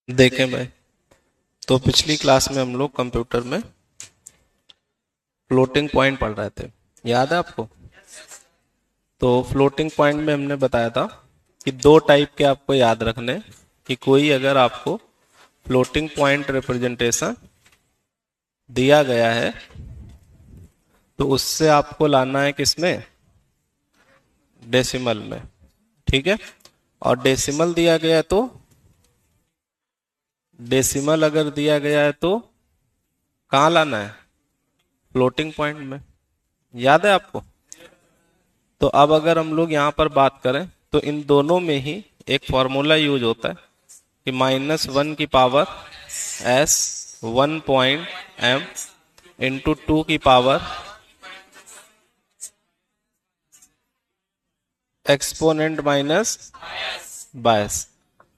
देखें भाई, तो पिछली क्लास में हम लोग कंप्यूटर में फ्लोटिंग पॉइंट पढ़ रहे थे, याद है आपको? तो फ्लोटिंग पॉइंट में हमने बताया था कि दो टाइप के आपको याद रखने, कि कोई अगर आपको फ्लोटिंग पॉइंट रिप्रेजेंटेशन दिया गया है तो उससे आपको लाना है किसमें? डेसिमल में। ठीक है, और डेसिमल दिया गया है तो डेसिमल अगर दिया गया है तो कहाँ लाना है? फ्लोटिंग पॉइंट में। याद है आपको? तो अब अगर हम लोग यहाँ पर बात करें तो इन दोनों में ही एक फॉर्मूला यूज होता है कि -1 की पावर s 1 m इंटू 2 की पावर एक्सपोनेंट माइनस बायस।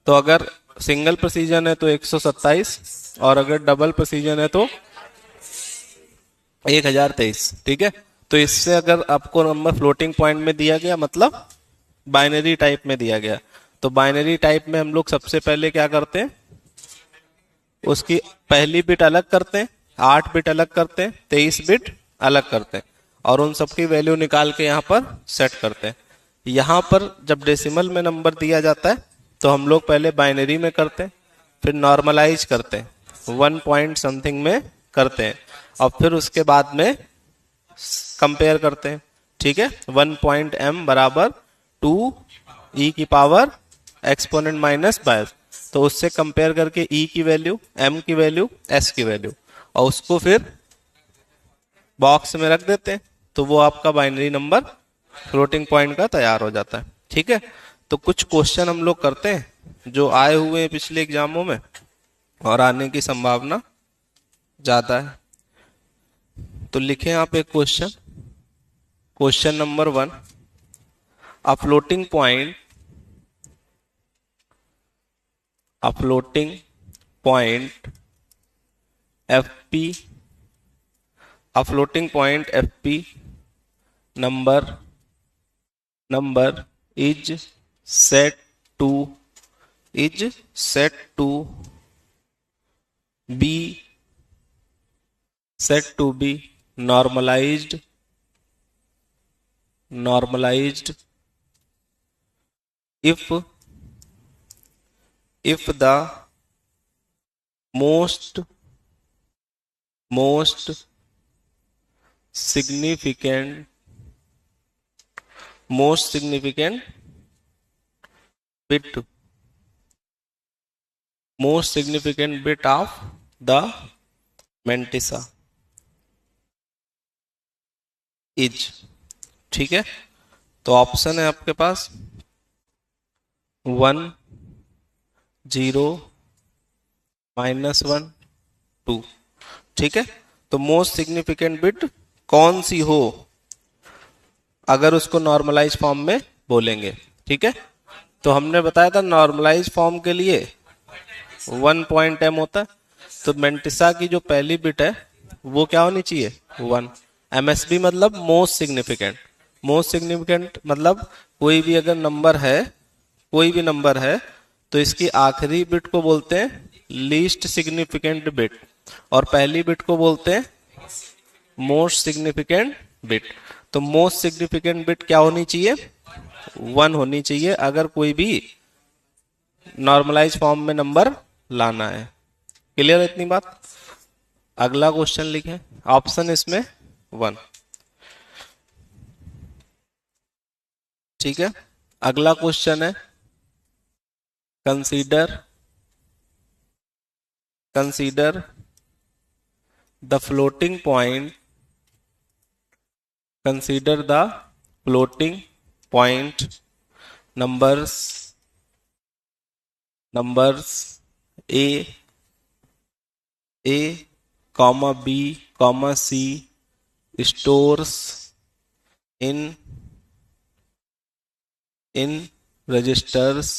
तो अगर सिंगल प्रेसिजन है तो 127, और अगर डबल प्रेसिजन है तो 1023। ठीक है, तो इससे अगर आपको नंबर फ्लोटिंग पॉइंट में दिया गया, मतलब बाइनरी टाइप में दिया गया, तो बाइनरी टाइप में हम लोग सबसे पहले क्या करते हैं? उसकी पहली बिट अलग करते हैं, 8 बिट अलग करते हैं, 23 बिट अलग करते हैं, और उन सबकी वैल्यू निकाल के यहाँ पर सेट करते हैं। यहाँ पर जब डेसिमल में नंबर दिया जाता है तो हम लोग पहले बाइनरी में करते हैं, फिर नॉर्मलाइज करते हैं, 1 पॉइंट समथिंग में करते हैं, और फिर उसके बाद में कंपेयर करते हैं। ठीक है, 1 बराबर 2 ई की पावर एक्सपोनेंट माइनस बायस, तो उससे कंपेयर करके ई की वैल्यू, एम की वैल्यू, एस की वैल्यू, और उसको फिर बॉक्स में रख देते हैं, तो वो आपका बाइनरी नंबर फ्लोटिंग पॉइंट का तैयार हो जाता है। ठीक है, तो कुछ क्वेश्चन हम लोग करते हैं जो आए हुए हैं पिछले एग्जामों में और आने की संभावना ज्यादा है। तो लिखें आप एक question, question number 1। A floating point, a floating point fp, a floating point fp number is set to is be set to be normalized if the most significant bit of the mantissa is। ठीक है, तो option है आपके पास 1 0 -1 2। ठीक है, तो most significant bit कौन सी हो अगर उसको नॉर्मलाइज फॉर्म में बोलेंगे। ठीक है, तो हमने बताया था नॉर्मलाइज फॉर्म के लिए 1 होता है, तो मेंटिसा की जो पहली बिट है वो क्या होनी चाहिए? 1। एमएसबी मतलब मोस्ट सिग्निफिकेंट मतलब कोई भी अगर नंबर है, कोई भी नंबर है, तो इसकी आखिरी बिट को बोलते हैं लीस्ट सिग्निफिकेंट बिट, और पहली बिट को बोलते हैं मोस्ट सिग्निफिकेंट बिट। तो मोस्ट सिग्निफिकेंट बिट क्या होनी चाहिए? 1 होनी चाहिए अगर कोई भी नॉर्मलाइज फॉर्म में नंबर लाना है। क्लियर है इतनी बात? अगला क्वेश्चन लिखें, ऑप्शन इसमें 1। ठीक है, अगला क्वेश्चन है consider the floating point numbers a comma b comma c stores in registers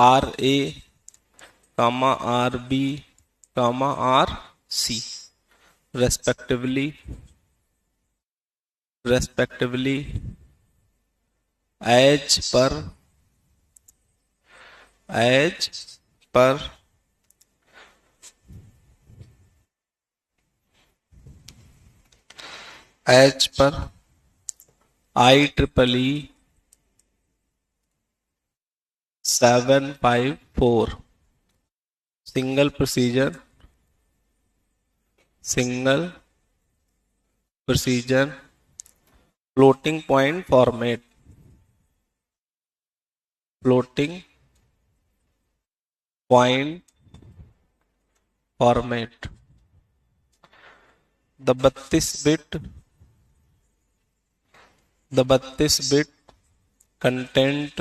ra comma rb comma rc respectively respectively as पर IEEE 754 single procedure floating point format the 32 bit content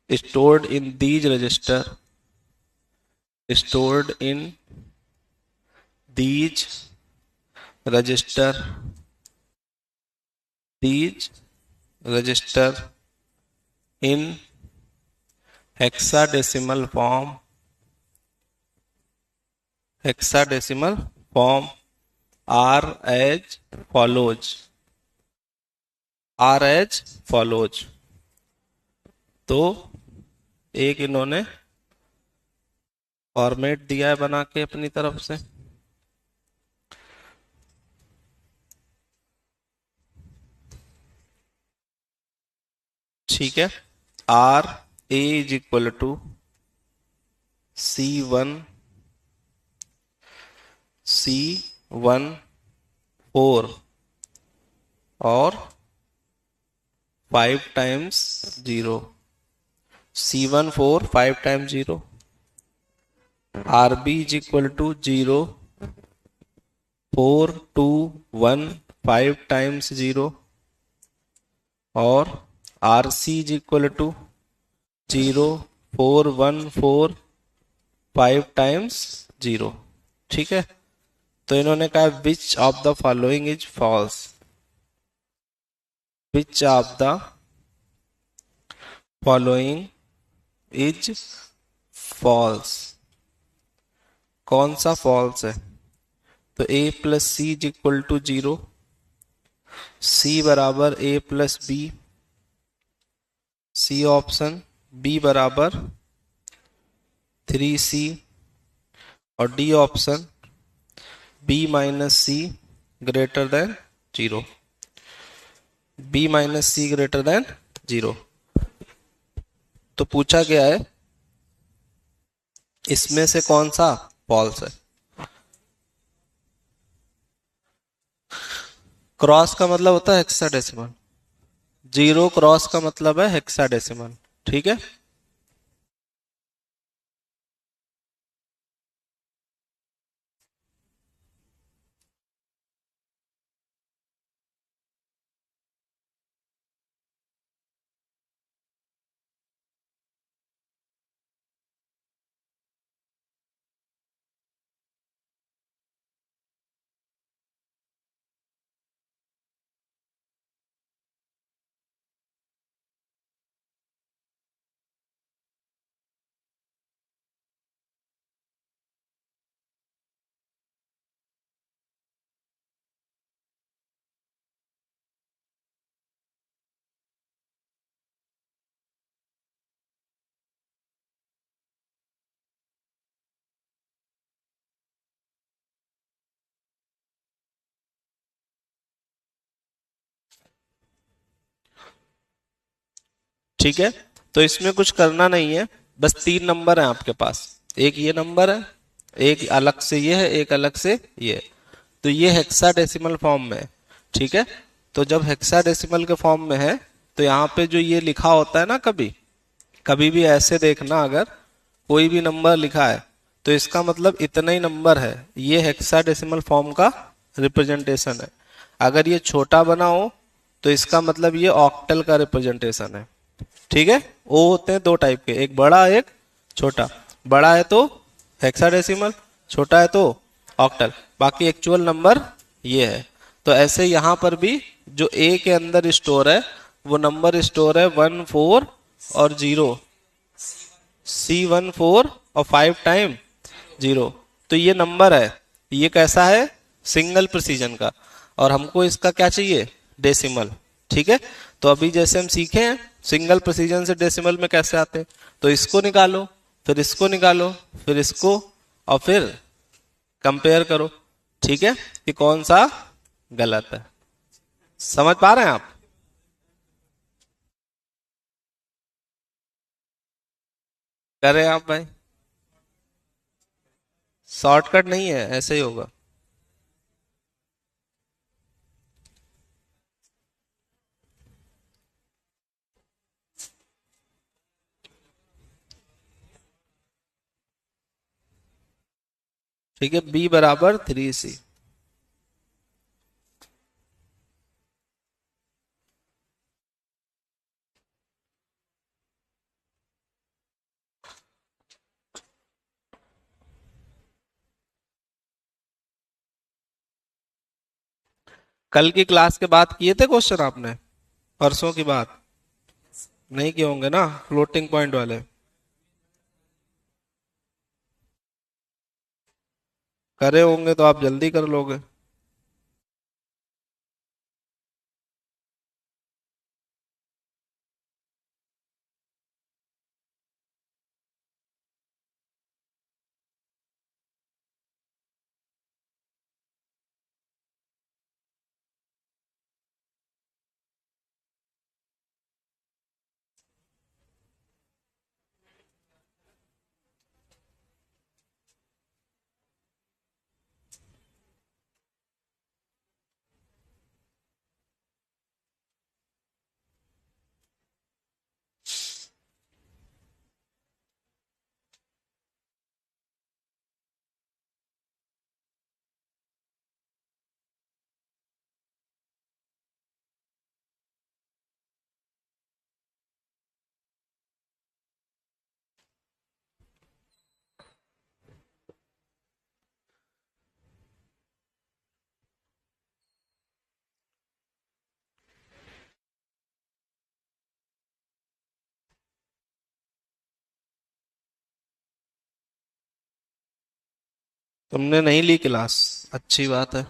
stored in these register in hexadecimal form are as follows। तो एक इन्होंने format दिया है बना के अपनी तरफ से, ठीक है। R A is equal to C14 और 5 times 0 C14 5 times 0। RB is equal to 0 4 2 1 5 times 0 और RC is equal to 0 4 1 4 5 times 0, ठीक है। तो इन्होंने कहा which of the following is false, which of the following is false, कौन सा false है। तो A plus C is equal to 0, C बराबर A plus B, C option, B बराबर 3C और D option B minus C greater than 0, B minus C greater than 0। तो पूछा गया है इसमें से कौन सा फॉल्स है। क्रॉस का मतलब होता है हेक्साडेसिमल, 0 क्रॉस का मतलब है हेक्साडेसिमल, ठीक है। ठीक है, तो इसमें कुछ करना नहीं है, बस 3 नंबर है आपके पास, एक ये नंबर है, एक अलग से ये है, एक अलग से ये। तो ये हेक्साडेसिमल फॉर्म में है, ठीक है। तो जब हेक्साडेसिमल के फॉर्म में है तो यहाँ पे जो ये लिखा होता है ना, कभी भी ऐसे देखना, अगर कोई भी नंबर लिखा है तो इसका मतलब इतना ही नंबर है, ये हेक्साडेसिमल फॉर्म का रिप्रेजेंटेशन है। अगर ये छोटा बना हो तो इसका मतलब ये ऑक्टल का रिप्रेजेंटेशन है, ठीक है। वो होते हैं 2 टाइप के, एक बड़ा एक छोटा। बड़ा है तो हेक्साडेसिमल, छोटा है तो ऑक्टल, बाकी एक्चुअल नंबर ये है। तो ऐसे यहाँ पर भी जो ए के अंदर स्टोर है वो नंबर स्टोर है 1 4 और 0, C14 और 5 टाइम 0। तो ये नंबर है, ये कैसा है, सिंगल प्रिसीजन का। और हमको इसका क्या चाहिए, डेसिमल। ठीक है, तो अभी जैसे हम सीखे हैं सिंगल प्रिसीजन से डेसिमल में कैसे आते हैं, तो इसको निकालो, फिर इसको निकालो, फिर इसको, और फिर कंपेयर करो। ठीक है, कि कौन सा गलत है। समझ पा रहे हैं आप? करें आप भाई? शॉर्टकट नहीं है, ऐसे ही होगा। ठीक है, बी बराबर 3C। कल की क्लास के बाद किए थे क्वेश्चन आपने? परसों की बात नहीं किए होंगे ना, फ्लोटिंग पॉइंट वाले। करे होंगे तो आप जल्दी कर लोगे। तुमने नहीं ली क्लास, अच्छी बात है।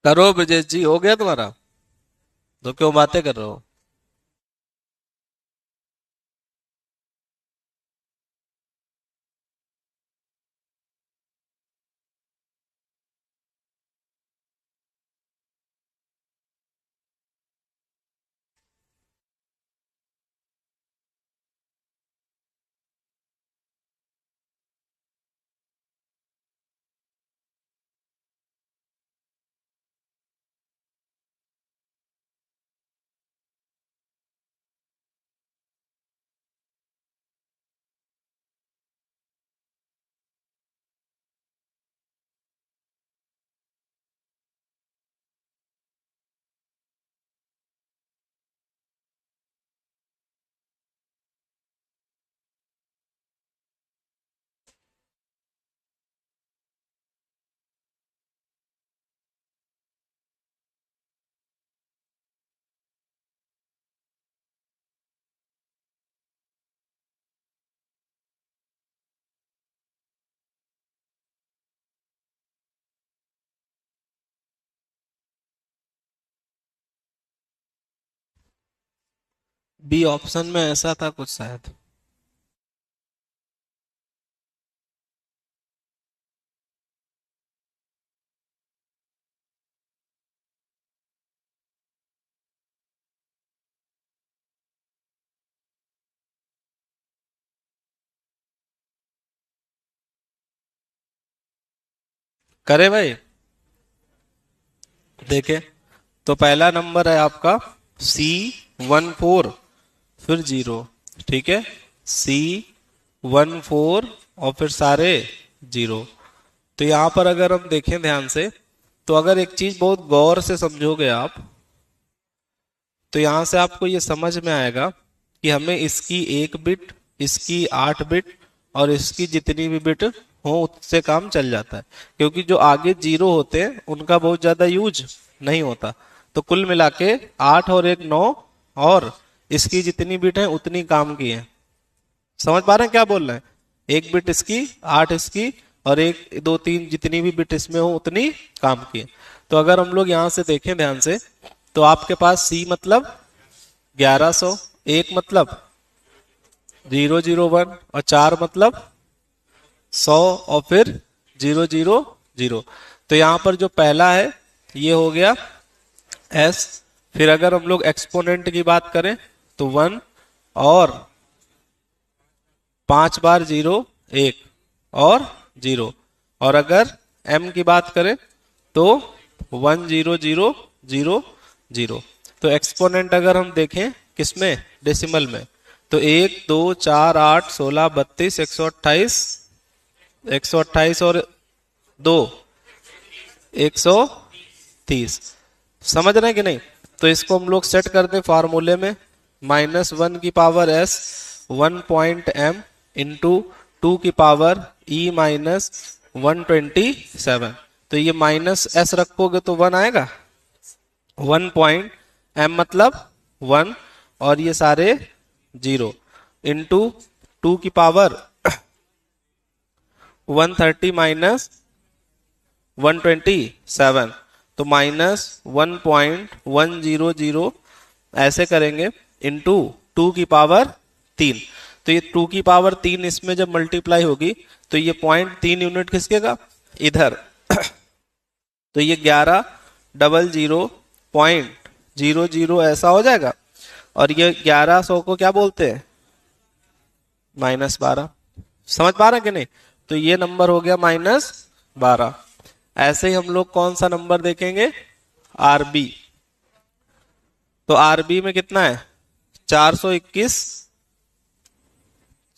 करो ब्रजेश जी, हो गया तुम्हारा? तो क्यों बातें कर रहे हो? बी ऑप्शन में ऐसा था कुछ शायद। करे भाई, देखे तो पहला नंबर है आपका C14 फिर 0, ठीक है, C14 और फिर सारे 0। तो यहां पर अगर हम देखें ध्यान से, तो अगर एक चीज बहुत गौर से समझोगे आप, तो यहां से आपको ये समझ में आएगा कि हमें इसकी 1 बिट, इसकी 8 बिट और इसकी जितनी भी बिट हो उससे काम चल जाता है, क्योंकि जो आगे 0 होते हैं उनका बहुत ज्यादा यूज नहीं होता। तो कुल मिला के 8 और 1 9, और इसकी जितनी बिट है उतनी काम की है। समझ पा रहे हैं क्या बोल रहे हैं? 1 बिट इसकी, 8 इसकी, और 1 2 3 जितनी भी बिट इसमें हो उतनी काम की है। तो अगर हम लोग यहां से देखें ध्यान से, तो आपके पास C मतलब 1100, 1 मतलब 001 और 4 मतलब 100 और फिर 000। तो यहां पर जो पहला है ये हो गया S। फिर अगर हम लोग एक्सपोनेंट की बात करें तो 1 और 5 बार 0 1 और 0, और अगर M की बात करें तो 10000। तो एक्सपोनेंट अगर हम देखें किसमें, डेसिमल में, तो 1 2 4 8 16 32 128, 128 और 2 130। समझ रहे हैं कि नहीं? तो इसको हम लोग सेट करते हैं फार्मूले में, -1 की पावर S 1.m इंटू 2 की पावर E माइनस 127। तो ये -s रखोगे तो 1 आएगा, 1.m मतलब 1, और ये सारे 0 इंटू 2 की पावर 130 माइनस 127, तो -1.100 ऐसे करेंगे, इंटू 2 की पावर 3। तो ये 2 की पावर 3 इसमें जब मल्टीप्लाई होगी तो ये 0.3 यूनिट खिसकेगा इधर। तो ये 1100.00 ऐसा हो जाएगा, और ये 1100 को क्या बोलते हैं, -12। समझ पा रहे हैं कि नहीं? तो ये नंबर हो गया -12। ऐसे ही हम लोग कौन सा नंबर देखेंगे, आरबी। तो आरबी में कितना है, 421,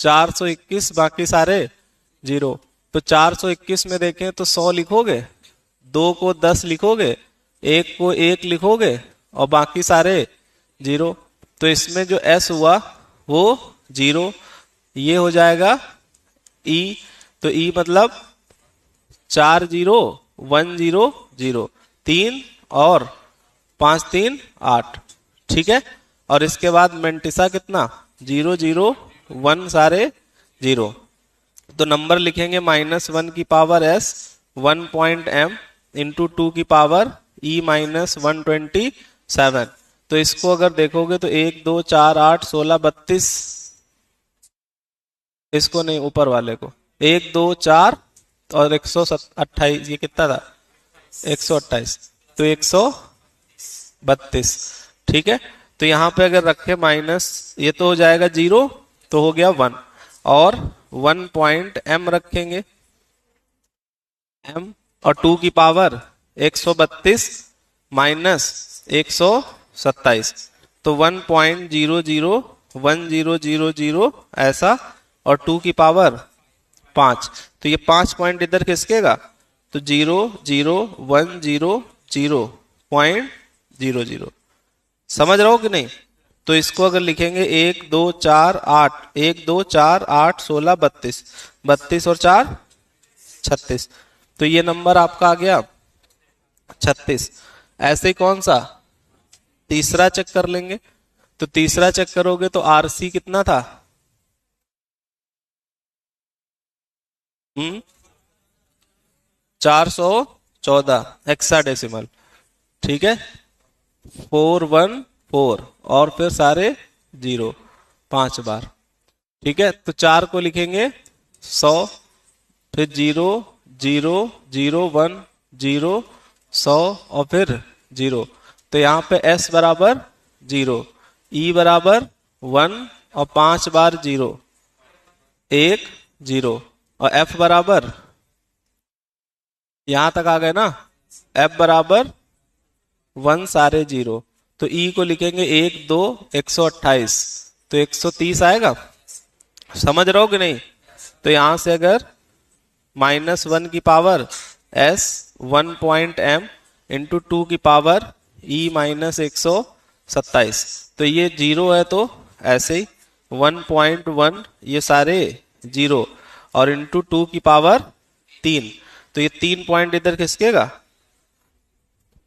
421 बाकी सारे 0। तो 421 में देखें तो 100 लिखोगे, 2 को 10 लिखोगे, 1 को 1 लिखोगे, और बाकी सारे 0। तो इसमें जो S हुआ वो 0, ये हो जाएगा E। तो E मतलब 401003 और 5 3 8, ठीक है। और इसके बाद मेंटिसा कितना, 001 सारे 0। तो नंबर लिखेंगे -1 की पावर S 1.m इंटू 2 की पावर E माइनस 127। तो इसको अगर देखोगे तो 1 2 4 8 16 32, इसको नहीं, ऊपर वाले को 1 2 4 और 128, ये कितना था, 128, तो 132, ठीक है। तो यहाँ पे अगर रखे माइनस, ये तो हो जाएगा 0, तो हो गया 1, और 1.m रखेंगे, m और 2 की पावर 132 माइनस 127, तो 1.001000 ऐसा, और 2 की पावर 5। तो ये 5 पॉइंट इधर खिसकेगा, तो 00100.00। समझ रहे हो कि नहीं? तो इसको अगर लिखेंगे 1 2 4 8, 1 2 4 8 16 32, 32 और 4 36, तो ये नंबर आपका आ गया 36। ऐसे ही कौन सा, तीसरा चेक कर लेंगे। तो तीसरा चेक करोगे तो आरसी कितना था, 414 हेक्साडेसिमल, ठीक है, 414 और फिर सारे 0 5 बार। ठीक है, तो 4 को लिखेंगे 100, फिर 0 0 0 1 0 100 और फिर 0। तो यहाँ पे s बराबर 0, e बराबर 1 और 5 बार 0 1 0 और f बराबर, यहां तक आ गए ना, f बराबर 1 सारे 0। तो e को लिखेंगे 1 2 128, तो 130 आएगा। समझ रहे हो कि नहीं? तो यहां से अगर -1 की पावर s 1 इंटू 2 की पावर e माइनस 127, तो ये 0 है, तो ऐसे ही 1.1 ये सारे 0 और इंटू 2 की पावर 3, तो ये 3 पॉइंट इधर खिसकेगा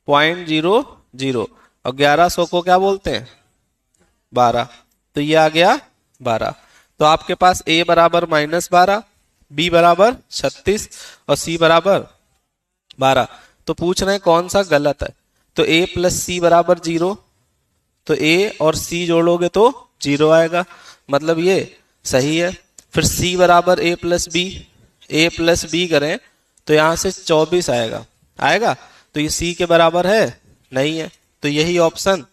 0.00 और 1100 को क्या बोलते हैं 12, तो ये आ गया 12। तो आपके पास a बराबर -12, b बराबर 36 और c बराबर 12। तो पूछ रहे हैं कौन सा गलत है। तो a प्लस सी बराबर 0, तो a और c जोड़ोगे तो 0 आएगा, मतलब ये सही है। फिर c बराबर a प्लस बी करें तो यहां से 24 आएगा, आएगा। तो ये c के बराबर है नहीं है, तो यही ऑप्शन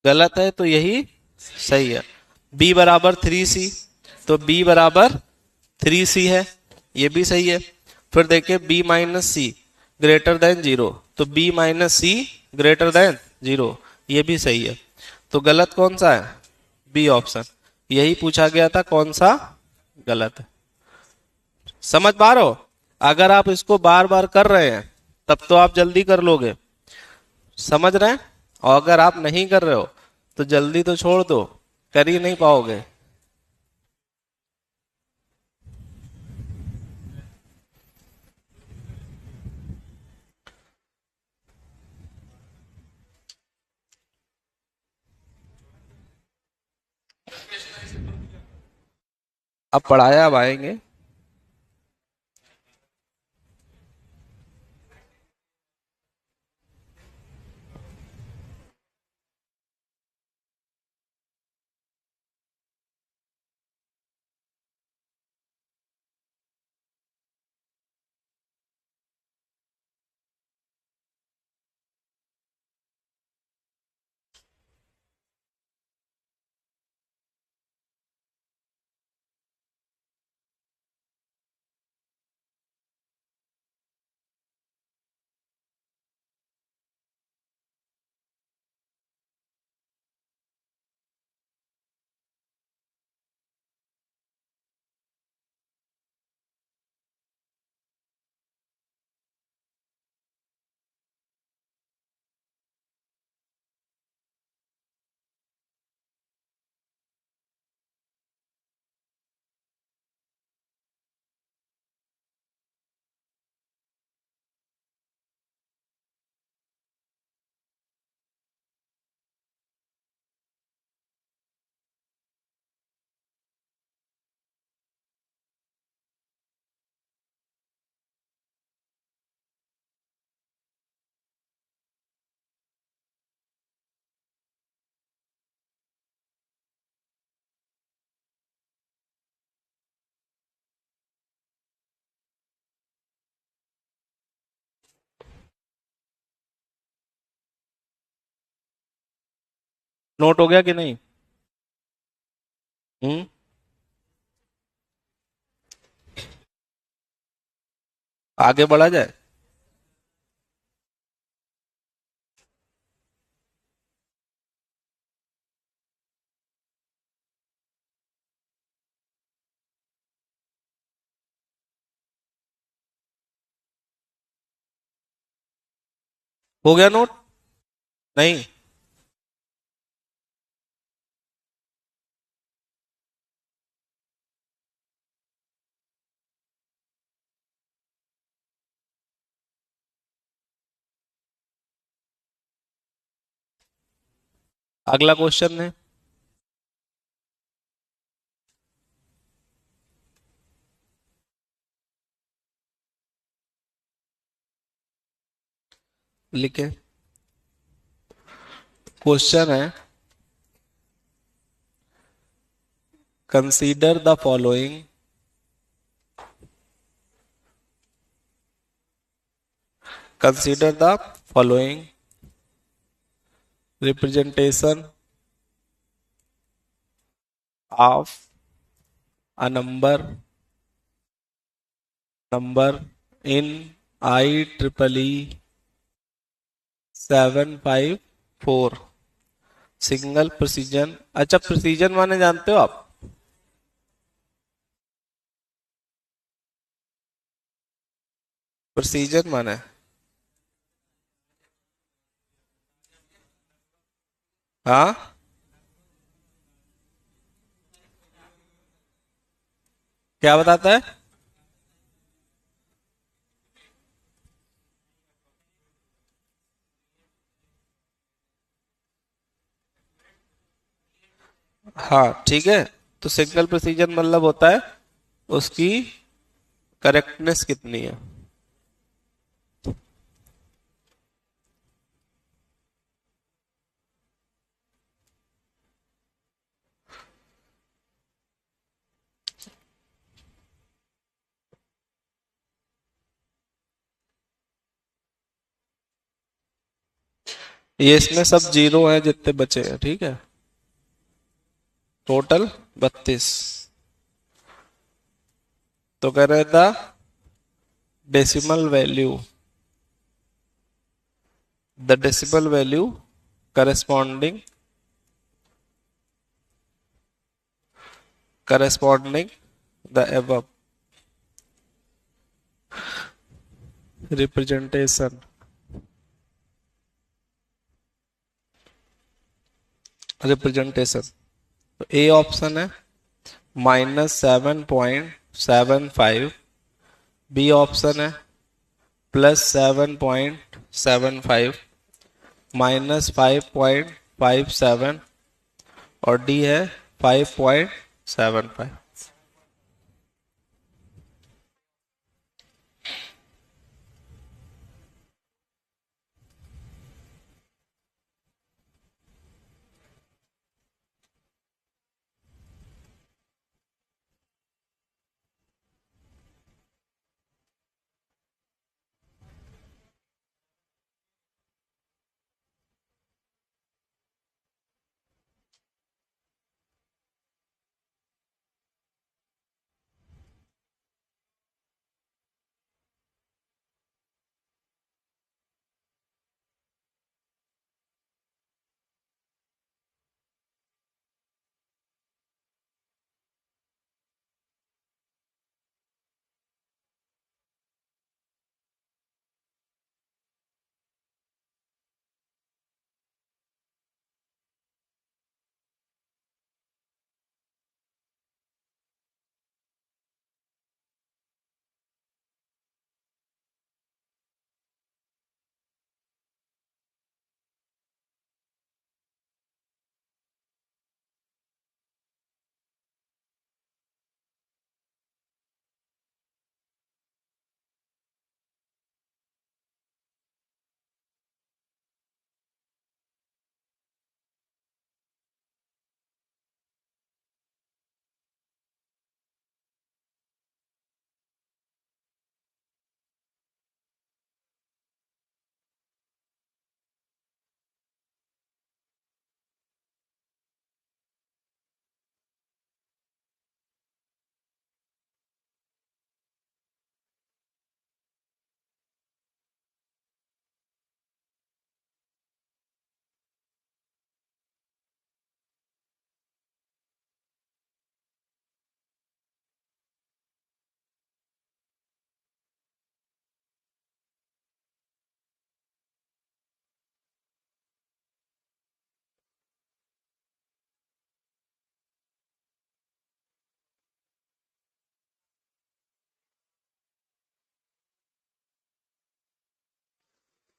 गलत है, तो यही सही है। b बराबर 3c, तो b बराबर 3c है, ये भी सही है। फिर देखिए b minus C greater than 0, तो b minus C greater than 0, ये भी सही है। तो गलत कौन सा है, बी ऑप्शन। यही पूछा गया था कौन सा गलत है। समझ पा रहे हो? अगर आप इसको बार बार कर रहे हैं तब तो आप जल्दी कर लोगे, समझ रहे हैं? और अगर आप नहीं कर रहे हो तो जल्दी तो छोड़ दो, कर ही नहीं पाओगे। अब पढ़ाया, अब आएंगे। नोट हो गया कि नहीं? हम्म। आगे बढ़ा जाए। हो गया नोट? नहीं? अगला क्वेश्चन है, लिखे। क्वेश्चन है consider the following representation of a number in IEEE 754 single precision. अच्छा, प्रिसीजन माने जानते हो आप? प्रिसीजन माने हाँ, क्या बताता है? हाँ ठीक है, तो सिंगल प्रिसीजन मतलब होता है उसकी करेक्टनेस कितनी है। ये इसमें सब जीरो है जितने बचे हैं, ठीक है, टोटल 32। तो कह रहे था decimal value, the decimal value corresponding the above representation तो ए ऑप्शन है -7.75, बी ऑप्शन है +7.75, -5.57 और डी है 5.75।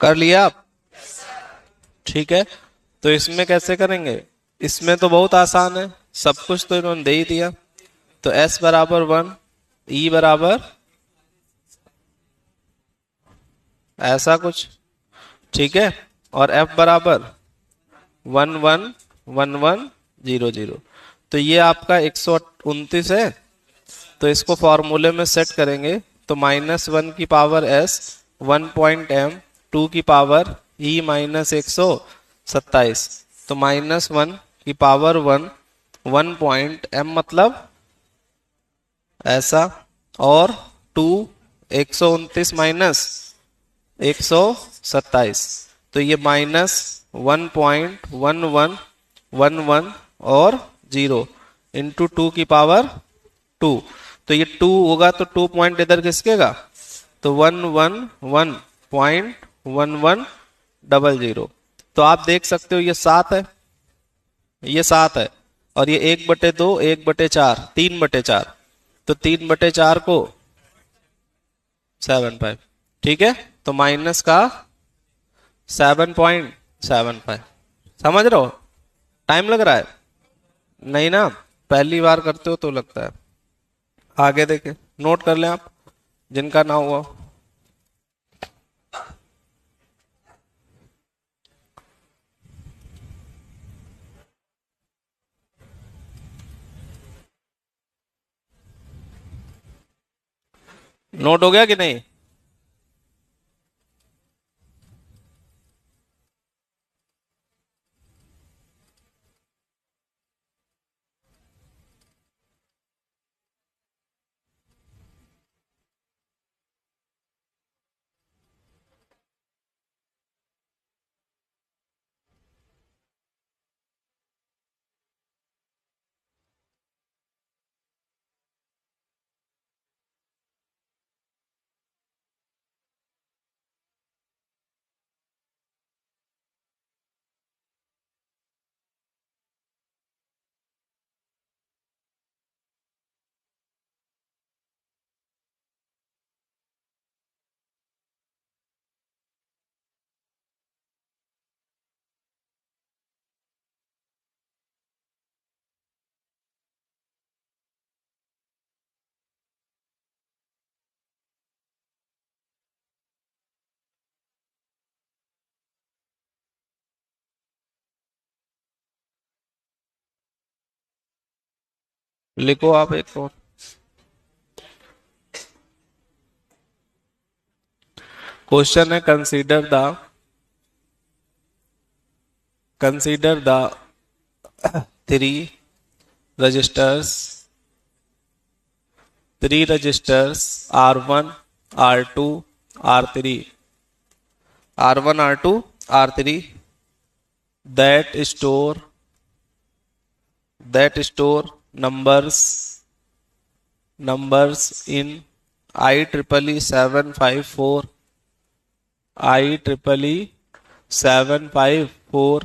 कर लिया आप? ठीक है, तो इसमें कैसे करेंगे? इसमें तो बहुत आसान है, सब कुछ तो इन्होंने दे ही दिया। तो s बराबर 1, e बराबर ऐसा कुछ, ठीक है, और f बराबर 1 1 1 1 0 0। तो ये आपका 129 है, तो इसको फॉर्मूले में सेट करेंगे तो -1 की पावर s 1.m 2 की पावर e माइनस 127, तो -1 की पावर 1 मतलब ऐसा, और 2 129 माइनस 127, तो ये -1.1111 और 0 इंटू 2 की पावर 2, तो ये 2 होगा तो 2 पॉइंट इधर खिसकेगा, तो 111.1100। तो आप देख सकते हो ये 7 है, ये 7 है, और ये 1/2 1/4 3/4, तो 3/4 को 7.5, ठीक है, तो माइनस का 7.75। समझ रहे हो? टाइम लग रहा है? नहीं ना, पहली बार करते हो तो लगता है। आगे देखें, नोट कर लें आप जिनका ना हुआ। नोट हो गया कि नहीं? लिखो आप एक और। क्वेश्चन है, consider the 3 registers R1 R2 R3 R1 R2 R3 that store numbers in IEEE 754 IEEE 754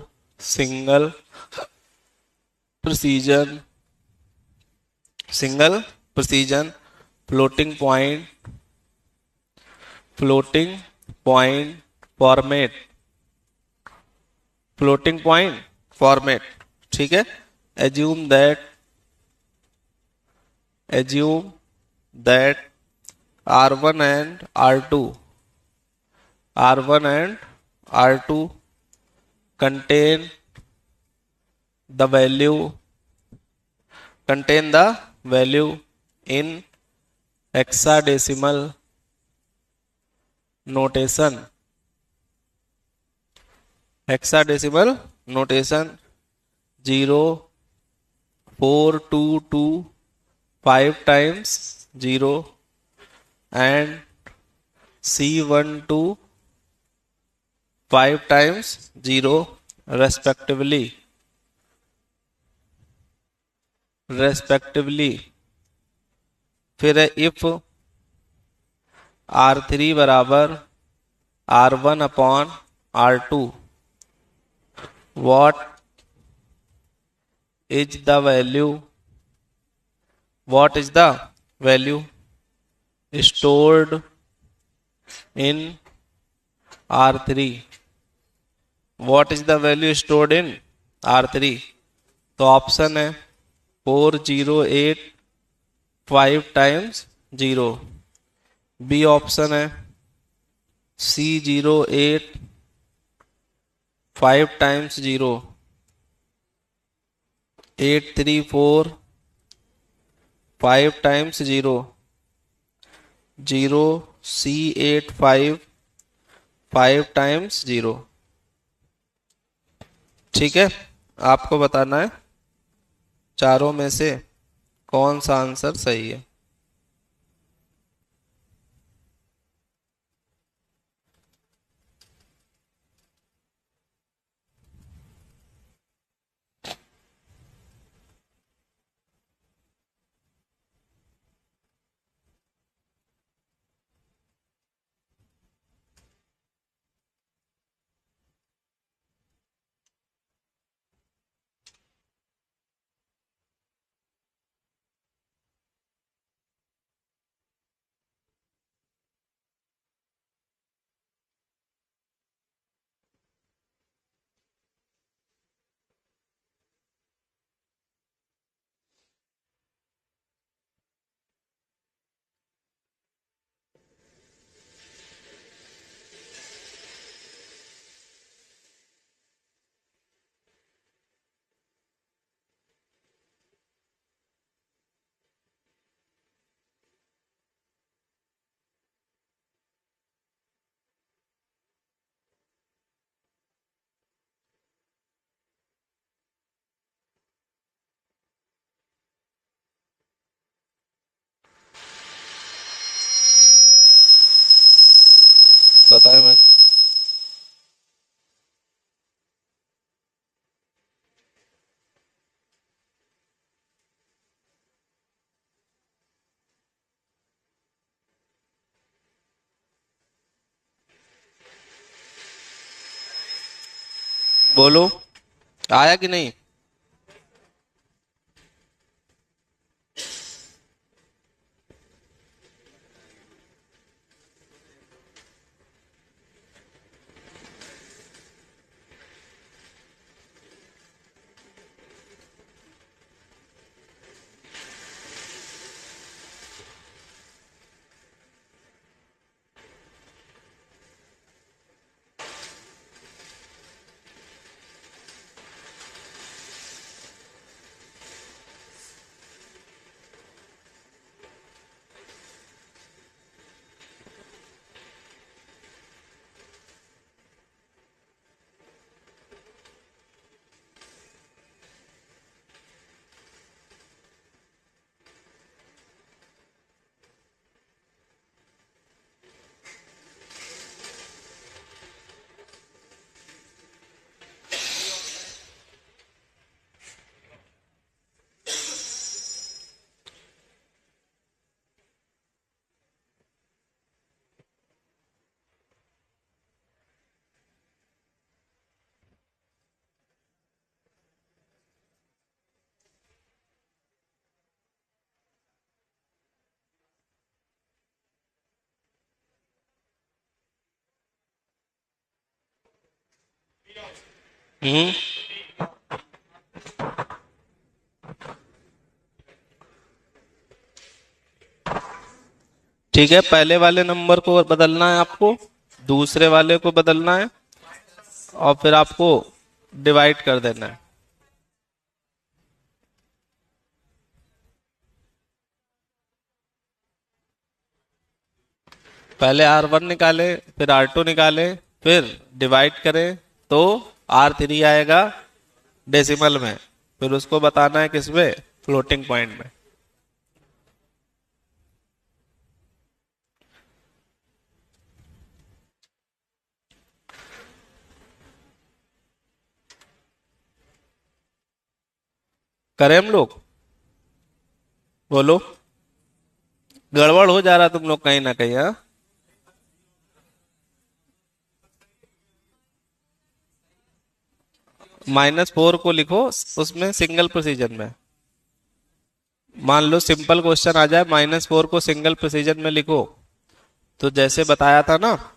precision single precision floating point format ठीक है। assume that R1 and R2 contain the value in hexadecimal notation 0 4 2 2 5 times 0 and C12 5 times 0 respectively फिर है if R3 बराबर R1 upon R2 what is the value stored in R3 तो option है 408 5 times 0, B option है C08 5 times 0, 8345 times 0, 0855 times 0। ठीक है, आपको बताना है चारों में से कौन सा आंसर सही है। पता है मैं। बोलो, आया कि नहीं। हम्म। ठीक है, पहले वाले नंबर को बदलना है आपको, दूसरे वाले को बदलना है, और फिर आपको डिवाइड कर देना है। पहले R1 निकाले, फिर R2 निकाले, फिर डिवाइड करें तो R3 आएगा डेसिमल में, फिर उसको बताना है किसमें, फ्लोटिंग पॉइंट में। करें हम लोग, बोलो। गड़बड़ हो जा रहा तुम लोग कहीं ना कहीं, हाँ। -4 को लिखो उसमें सिंगल प्रिसीजन में। मान लो सिंपल क्वेश्चन आ जाए, -4 को सिंगल प्रिसीजन में लिखो, तो जैसे बताया था ना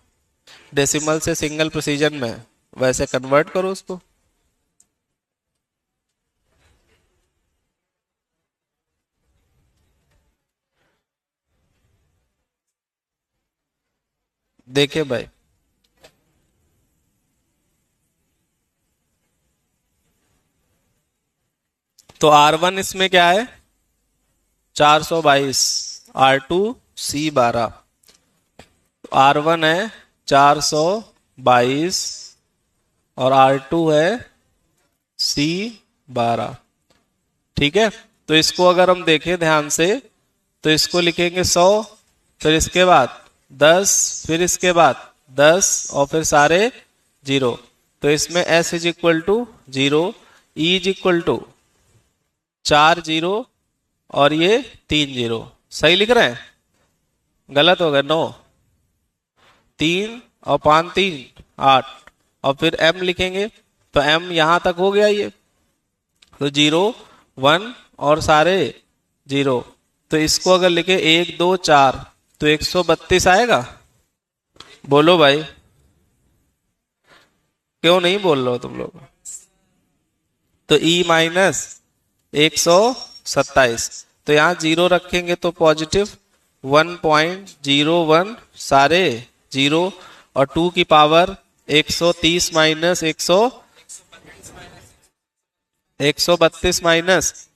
डेसिमल से सिंगल प्रिसीजन में, वैसे कन्वर्ट करो उसको। देखिए भाई, तो R1 इसमें क्या है 422, R2 C12, R1 है 422 और R2 है C12। ठीक है, तो इसको अगर हम देखें ध्यान से तो इसको लिखेंगे 100, फिर इसके बाद 10, फिर इसके बाद 10 और फिर सारे 0। तो इसमें S is equal to 0, E is equal to 4 0 और ये 3 0। सही लिख रहे हैं? गलत हो गया 9, 3 और 5 3 8 और फिर M लिखेंगे तो M यहां तक हो गया ये, तो 0 1 और सारे 0। तो इसको अगर लिखे 1 2 4 तो 132 आएगा। बोलो भाई, क्यों नहीं बोल रहे हो तुम लोग? तो E माइनस 127, तो यहां 0 रखेंगे तो पॉजिटिव 1.01 सारे 0 और 2 की पावर 130 माइनस 132 माइनस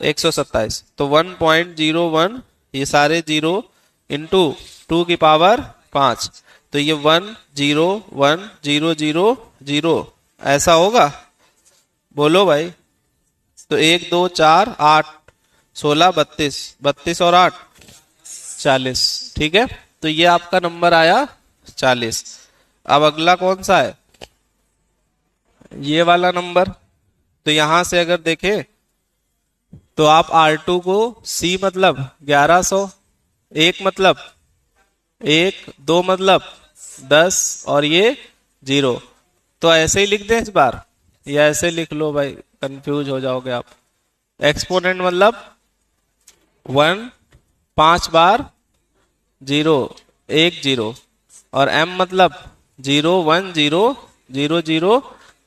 127, तो 1.01 ये सारे 0 इंटू 2 की पावर 5, तो ये 1 0 1 0 0 0 ऐसा होगा। बोलो भाई, तो 1 2 4 8 16 32, 32 और 8 40। ठीक है, तो ये आपका नंबर आया 40। अब अगला कौन सा है? ये वाला नंबर। तो यहां से अगर देखें तो आप R2 को C मतलब 1100, 1 मतलब 1 2 मतलब 10 और ये 0, तो ऐसे ही लिख दें इस बार या ऐसे लिख लो भाई, कंफ्यूज हो जाओगे आप। एक्सपोनेंट मतलब 1 5 बार 0 1 0 और M मतलब 0 1 0 0 0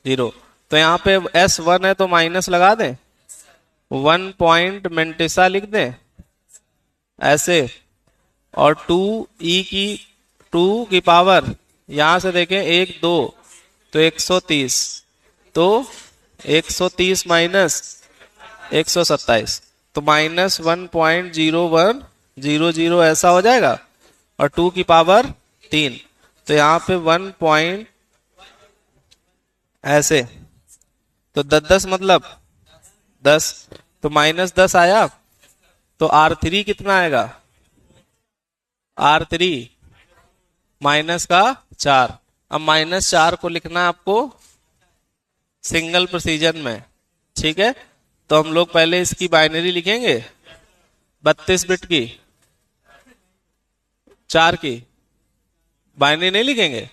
0। तो यहाँ पे S1 है तो माइनस लगा दें, 1 पॉइंट मेंटिसा लिख दें ऐसे, और 2 की पावर यहां से देखें 1 2 तो 130, तो 130 माइनस 127 तो माइनस 1.0100 ऐसा हो जाएगा, और 2 की पावर 3, तो यहाँ पे 1 पॉइंट ऐसे, तो 10 मतलब 10, तो माइनस 10 आया, तो R3 कितना आएगा? R3 माइनस का 4। अब माइनस 4 को लिखना है आपको सिंगल प्रिसीजन में। ठीक है, तो हम लोग पहले इसकी बाइनरी लिखेंगे 32 बिट की, 4 की बाइनरी नहीं लिखेंगे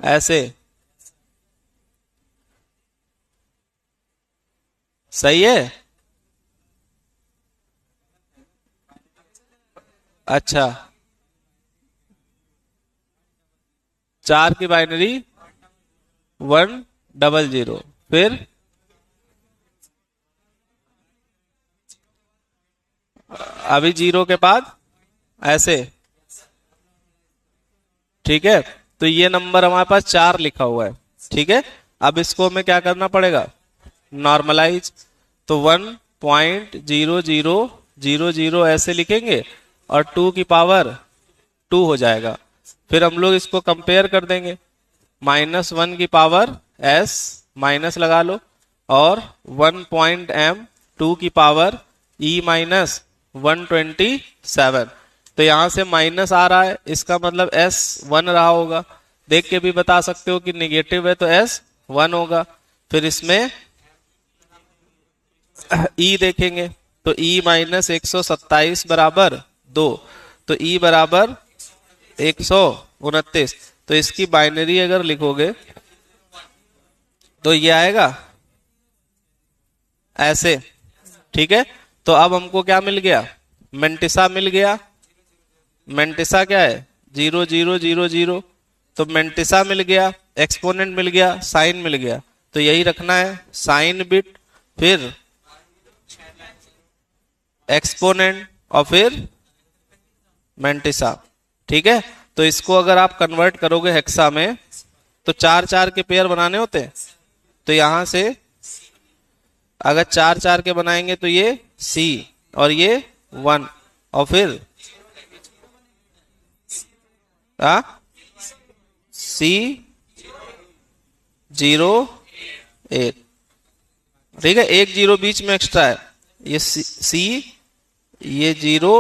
ऐसे। सही है? अच्छा, 4 की बाइनरी 100, फिर अभी 0 के बाद ऐसे। ठीक है, तो ये नंबर हमारे पास 4 लिखा हुआ है। ठीक है, अब इसको हमें क्या करना पड़ेगा? नॉर्मलाइज, तो 1.0000 ऐसे लिखेंगे और 2 की पावर 2 हो जाएगा। फिर हम लोग इसको कंपेयर कर देंगे, -1 की पावर s माइनस लगा लो, और 1.m 2 की पावर e माइनस 127, तो यहां से माइनस आ रहा है, इसका मतलब s 1 रहा होगा। देख के भी बता सकते हो कि निगेटिव है तो s 1 होगा। फिर इसमें e देखेंगे तो e माइनस 127 बराबर 2, तो e बराबर 129। तो इसकी बाइनरी अगर लिखोगे तो ये आएगा ऐसे। ठीक है, तो अब हमको क्या मिल गया? मेंटिसा मिल गया। मेंटिसा क्या है? 0 0 0 0, तो मेंटिसा मिल गया, एक्सपोनेंट मिल गया, साइन मिल गया, तो यही रखना है, साइन बिट, फिर एक्सपोनेंट और फिर मेंटिसा। ठीक है, तो इसको अगर आप कन्वर्ट करोगे हेक्सा में तो 4 4 के पेयर बनाने होते हैं, तो यहां से अगर चार चार के बनाएंगे तो ये सी और ये 1 और फिर आ सी 0 8। ठीक है, एक जीरो बीच में एक्स्ट्रा है, ये सी ये 0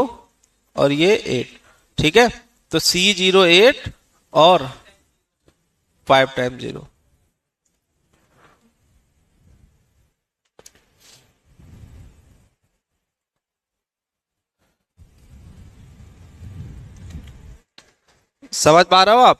और ये 8। ठीक है, तो C08 और 5 टाइम 0। समझ पा रहे हो आप?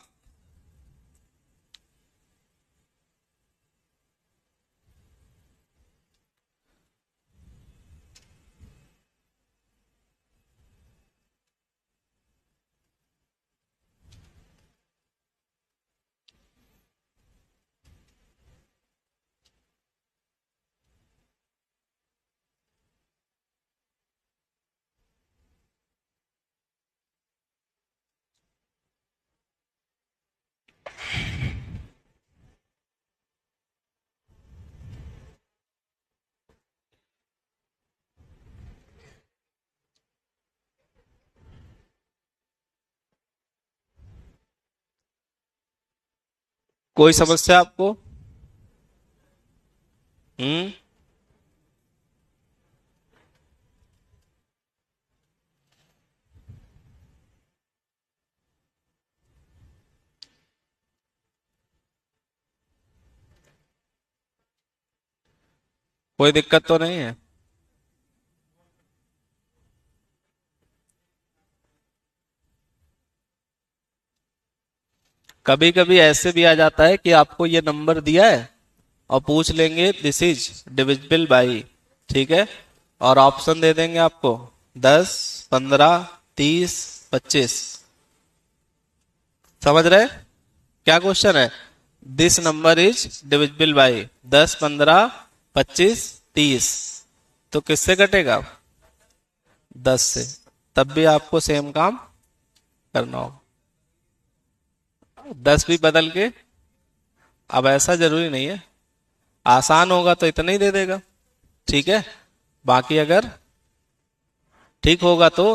कोई समस्या आपको? हम्म। कोई दिक्कत तो नहीं है? कभी कभी ऐसे भी आ जाता है कि आपको ये नंबर दिया है और पूछ लेंगे दिस इज डिविजिबल बाई, ठीक है, और ऑप्शन दे देंगे आपको 10 15 30 25। समझ रहे? क्या क्वेश्चन है? This number is divisible by 10 15 25 30, तो किससे कटेगा? 10 से। तब भी आपको सेम काम करना होगा। 10 भी बदल के, अब ऐसा जरूरी नहीं है, आसान होगा तो इतना ही दे देगा, ठीक है। बाकी अगर ठीक होगा तो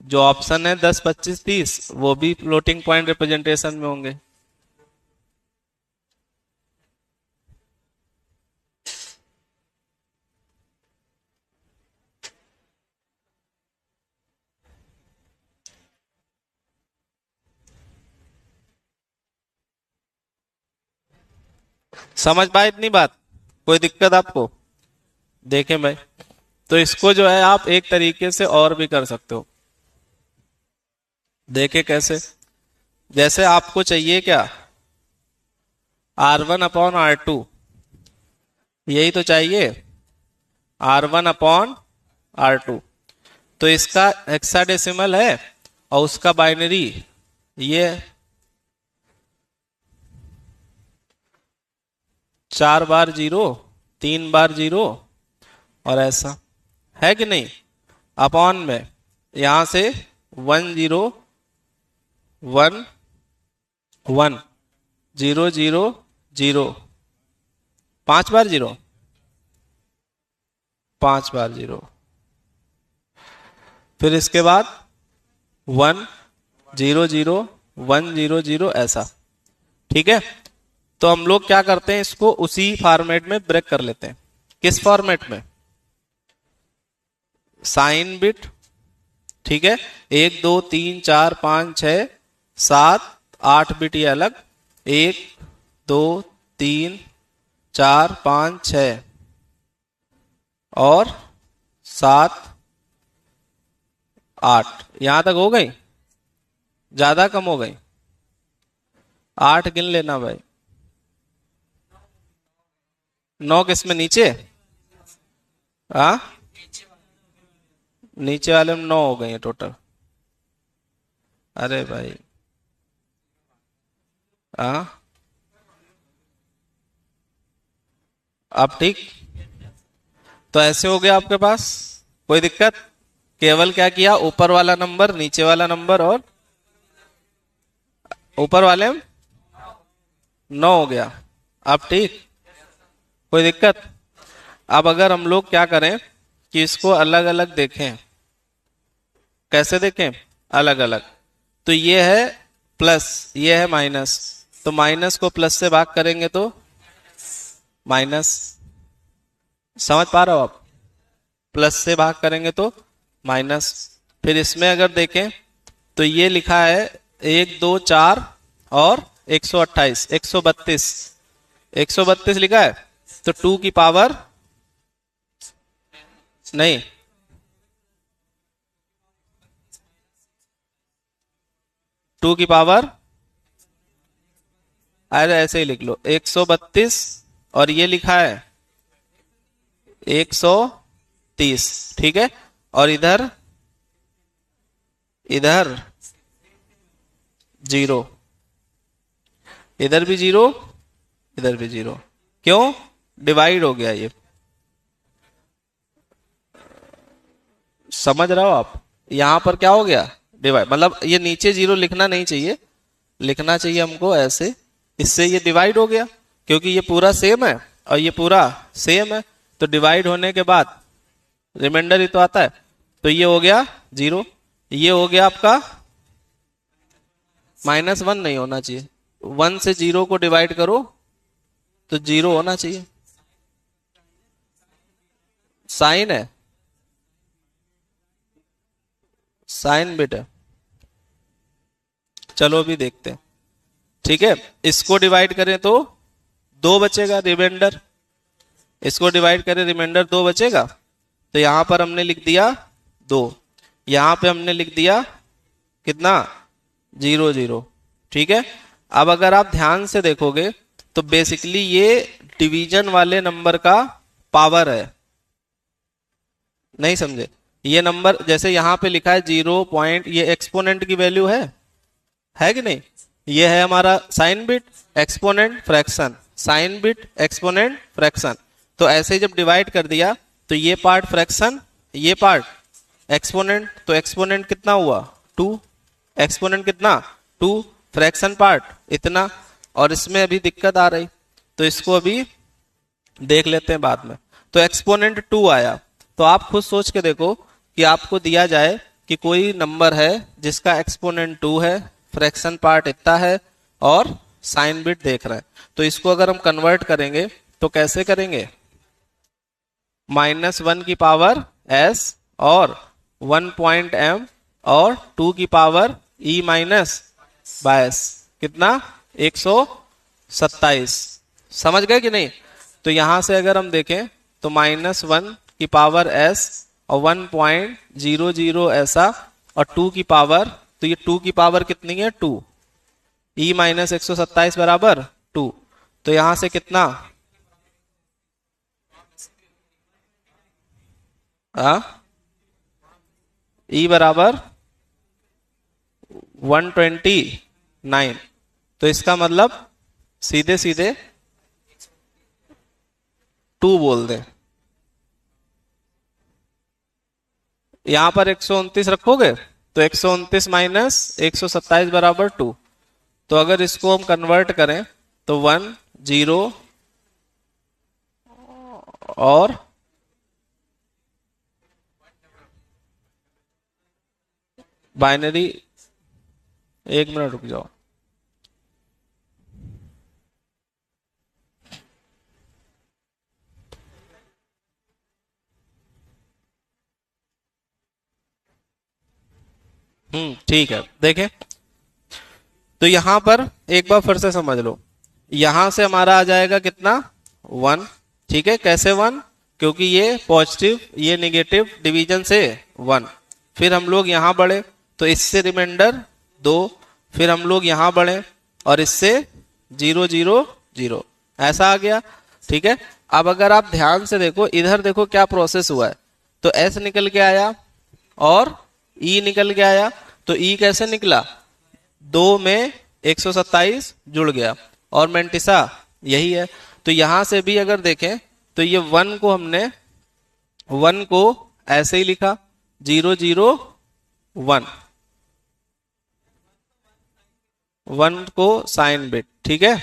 जो ऑप्शन है 10 25 30 वो भी फ्लोटिंग पॉइंट रिप्रेजेंटेशन में होंगे। समझ पाए इतनी बात? कोई दिक्कत आपको? देखें भाई, तो इसको जो है आप एक तरीके से और भी कर सकते हो। देखे कैसे? जैसे आपको चाहिए क्या? R1/R2, यही तो चाहिए, R1/R2। तो इसका हेक्साडेसिमल है और उसका बाइनरी ये 4 बार 0, 3 बार 0 और ऐसा है कि नहीं। अपॉन में यहां से 1 0 1 1 0 0 0, 5 बार 0, 5 बार 0, फिर इसके बाद 1 0 0 1 0 0 ऐसा। ठीक है, तो हम लोग क्या करते हैं, इसको उसी फॉर्मेट में ब्रेक कर लेते हैं। किस फॉर्मेट में? साइन बिट, ठीक है, 1 2 3 4 5 6 7 8 बिट ये अलग, 1 2 3 4 5 6 और 7 8, यहां तक हो गई? ज्यादा कम हो गई? 8 गिन लेना भाई। 9 किस में? नीचे? हाँ, नीचे वाले में 9 हो गई है टोटल। अरे भाई, हाँ, अब ठीक। तो ऐसे हो गया आपके पास, कोई दिक्कत? केवल क्या किया, ऊपर वाला नंबर नीचे वाला नंबर और ऊपर वाले में 9 हो गया। अब ठीक, कोई दिक्कत? अब अगर हम लोग क्या करें कि इसको अलग अलग देखें, कैसे देखें अलग अलग, तो ये है प्लस, ये है माइनस, तो माइनस को प्लस से भाग करेंगे तो माइनस, समझ पा रहे हो आप, प्लस से भाग करेंगे तो माइनस। फिर इसमें अगर देखें तो ये लिखा है 1 2 4 और 128, 132, 132 लिखा है, तो 2 की पावर नहीं, 2 की पावर, अरे ऐसे ही लिख लो 132, और ये लिखा है 130, ठीक है। और इधर इधर जीरो, इधर भी जीरो, इधर भी जीरो, क्यों, डिवाइड हो गया ये, समझ रहे हो आप, यहां पर क्या हो गया डिवाइड, मतलब ये नीचे जीरो लिखना नहीं चाहिए, लिखना चाहिए हमको ऐसे, इससे ये डिवाइड हो गया, क्योंकि ये पूरा सेम है और ये पूरा सेम है, तो डिवाइड होने के बाद रिमाइंडर ही तो आता है, तो ये हो गया जीरो, ये हो गया आपका -1 नहीं होना चाहिए, 1 से 0 को डिवाइड करो तो 0 होना चाहिए, साइन है, साइन बिट है, चलो अभी देखते हैं, ठीक है। इसको डिवाइड करें तो 2 बचेगा रिमाइंडर, इसको डिवाइड करें रिमाइंडर 2 बचेगा, तो यहां पर हमने लिख दिया 2, यहां पे हमने लिख दिया कितना 0 0, ठीक है। अब अगर आप ध्यान से देखोगे तो बेसिकली ये डिवीजन वाले नंबर का पावर है, नहीं समझे, ये नंबर जैसे यहां पे लिखा है 0 पॉइंट, ये एक्सपोनेंट की वैल्यू है कि नहीं, ये है हमारा sign bit exponent fraction, sign bit exponent fraction, तो ऐसे ही जब डिवाइड कर दिया तो ये पार्ट फ्रैक्शन, ये पार्ट एक्सपोनेंट, तो एक्सपोनेंट कितना हुआ 2, एक्सपोनेंट कितना 2, फ्रैक्शन पार्ट इतना, और इसमें अभी दिक्कत आ रही, तो इसको अभी देख लेते हैं बाद में। तो एक्सपोनेंट 2 आया, तो आप खुद सोच के देखो कि आपको दिया जाए कि कोई नंबर है जिसका एक्सपोनेंट 2 है, फ्रैक्शन पार्ट इतना है और साइन बिट देख रहे हैं, तो इसको अगर हम कन्वर्ट करेंगे तो कैसे करेंगे, -1 की पावर s और 1 पॉइंट m और 2 की पावर e माइनस बायस, कितना 127, समझ गए कि नहीं। तो यहां से अगर हम देखें तो -1 की पावर s और 1.00 ऐसा और 2 की पावर, तो ये 2 की पावर कितनी है 2, e माइनस 127 बराबर 2, तो यहां से कितना e बराबर 129, तो इसका मतलब सीधे सीधे 2 बोल दें, यहां पर 129 रखोगे तो 129 माइनस 127 बराबर 2, तो अगर इसको हम कन्वर्ट करें तो 1 0 और बाइनरी, 1 मिनट रुक जाओ, ठीक है, देखें तो यहां पर एक बार फिर से समझ लो, यहां से हमारा आ जाएगा कितना 1, ठीक है, कैसे 1, क्योंकि ये पॉजिटिव ये नेगेटिव डिवीजन से 1, फिर हम लोग यहां बढ़े तो इससे रिमाइंडर 2, फिर हम लोग यहां बढ़े और इससे 0 0 0 ऐसा आ गया, ठीक है। अब अगर आप ध्यान से देखो इधर देखो क्या प्रोसेस हुआ है, तो S निकल के आया और E निकल के आया, तो E कैसे निकला 2 में 127 जुड़ गया और मेंटिसा यही है, तो यहां से भी अगर देखें तो ये 1 को हमने 1 को ऐसे ही लिखा 0 0 1, 1 को साइन बिट, ठीक है,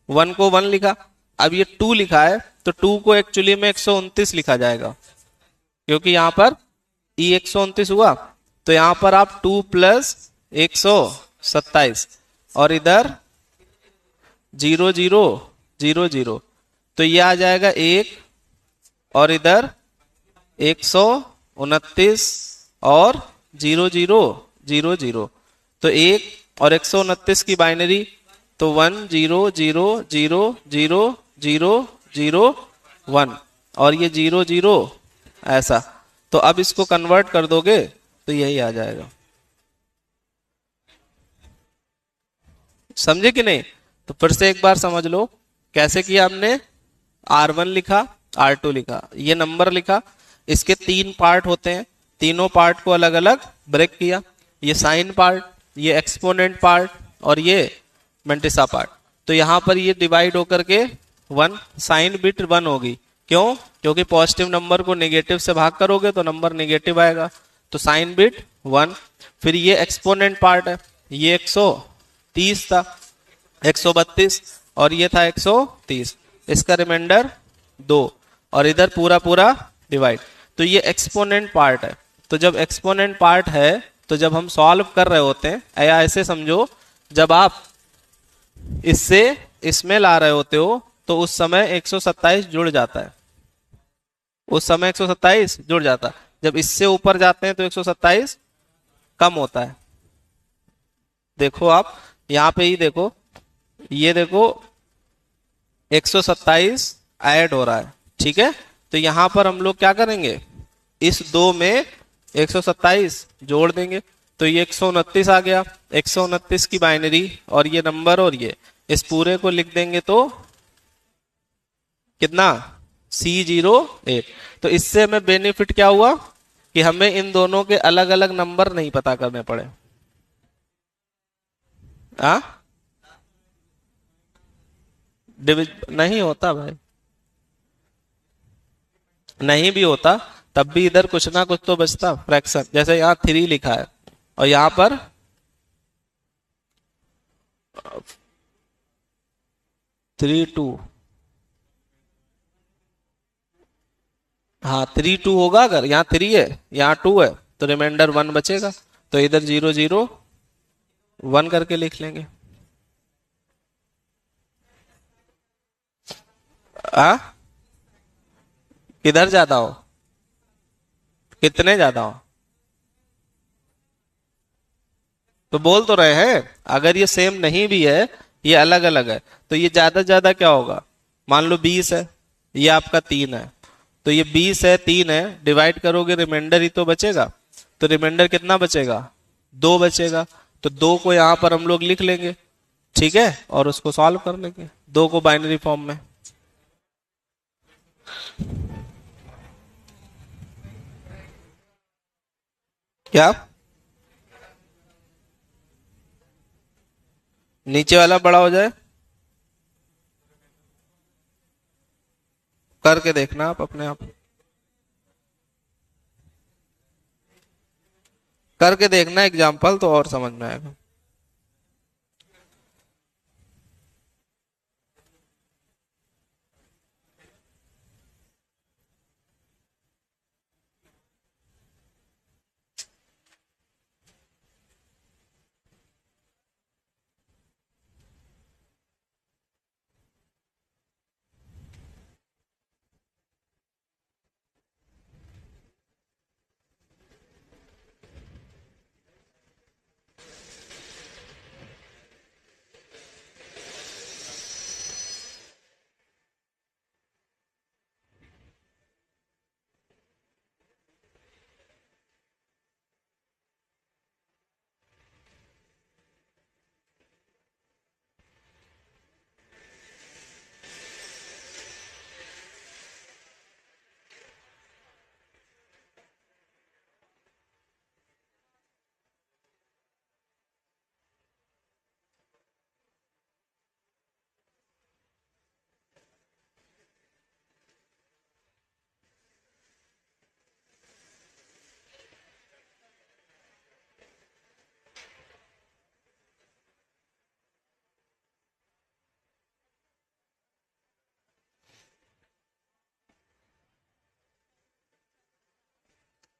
1 को 1 लिखा, अब ये 2 लिखा है तो 2 को एक्चुअली में 129 लिखा जाएगा, क्योंकि यहां पर ई 129 हुआ, तो यहां पर आप 2 प्लस 127 और इधर 0000, तो ये आ जाएगा 1 और इधर 129 और 0000, तो 1 और 129 की बाइनरी, तो 10000001 और ये 00 ऐसा। तो अब इसको कन्वर्ट कर दोगे तो यही आ जाएगा। समझे कि नहीं? तो फिर से एक बार समझ लो कैसे किया हमने। R1 लिखा, R2 लिखा, ये नंबर लिखा, इसके 3 पार्ट होते हैं, तीनों पार्ट को अलग अलग ब्रेक किया, ये साइन पार्ट, ये एक्सपोनेंट पार्ट और ये मेंटिसा पार्ट। तो यहां पर ये डिवाइड होकर के 1 साइन बिट 1 होगी। क्यों? क्योंकि पॉजिटिव नंबर को नेगेटिव से भाग करोगे तो नंबर नेगेटिव आएगा, तो साइन बिट 1। फिर ये एक्सपोनेंट पार्ट है, ये 130 था, 132 और ये था 130, इसका रिमाइंडर 2 और इधर पूरा पूरा डिवाइड। तो ये एक्सपोनेंट पार्ट है। तो जब एक्सपोनेंट पार्ट है तो जब हम सॉल्व कर रहे होते हैं, या ऐसे समझो जब आप इससे इसमें ला रहे होते हो तो उस समय 127 जुड़ जाता है, उस समय 127 जुड़ जाता है। जब इससे ऊपर जाते हैं तो 127 कम होता है। देखो आप यहां पे ही देखो, ये देखो 127 ऐड हो रहा है, ठीक है। तो यहां पर हम लोग क्या करेंगे, इस 2 में 127 जोड़ देंगे, तो ये 129 आ गया। 129 की बाइनरी और ये नंबर और ये इस पूरे को लिख देंगे तो कितना, C08। तो इससे हमें बेनिफिट क्या हुआ कि हमें इन दोनों के अलग अलग नंबर नहीं पता करने पड़े। नहीं होता भाई, नहीं भी होता तब भी इधर कुछ ना कुछ तो बचता फ्रैक्शन। जैसे यहाँ 3 लिखा है और यहाँ पर 32, हाँ 32 होगा। अगर यहाँ 3 है यहाँ 2 है तो रिमाइंडर 1 बचेगा, तो इधर 001 करके लिख लेंगे। किधर ज्यादा हो, कितने ज्यादा हो, तो बोल तो रहे हैं। अगर ये सेम नहीं भी है, ये अलग अलग है, तो ये ज्यादा ज्यादा क्या होगा। मान लो 20 है, ये आपका 3 है, तो ये 20 है 3 है, डिवाइड करोगे रिमाइंडर ही तो बचेगा। तो रिमाइंडर कितना बचेगा, 2 बचेगा। तो 2 को यहां पर हम लोग लिख लेंगे, ठीक है, और उसको सॉल्व कर लेंगे 2 को बाइनरी फॉर्म में। क्या नीचे वाला बड़ा हो जाए, करके देखना आप अपने आप, करके देखना एग्जाम्पल तो और समझ में आएगा।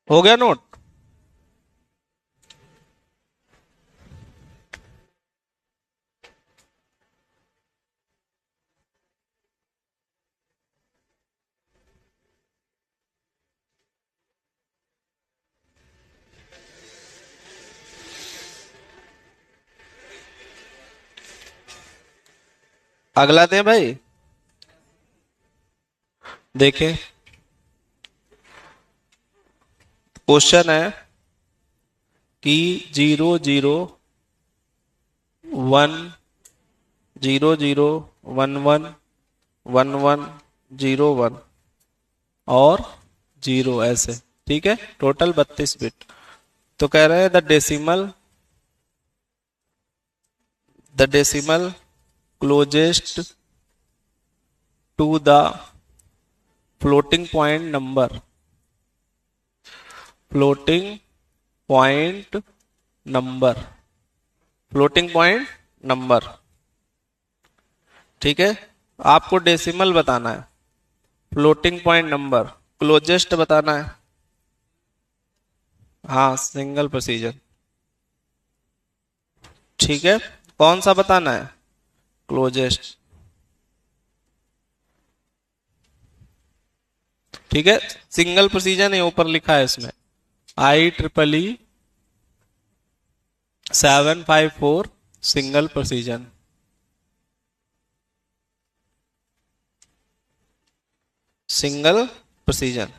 हो गया नोट? अगला दें भाई, देखें। क्वेश्चन है कि 0 0 1 0 0 1 1 1 0 1 और 0 ऐसे, ठीक है, टोटल 32 बिट। तो कह रहे हैं the decimal closest to the floating point number, floating point number, floating point number, ठीक है। आपको डेसिमल बताना है, फ्लोटिंग पॉइंट नंबर, क्लोजेस्ट बताना है, हाँ सिंगल प्रेसीजन, ठीक है। कौन सा बताना है? क्लोजेस्ट, ठीक है। सिंगल प्रेसीजन है, ऊपर लिखा है इसमें IEEE 754 single precision, single precision.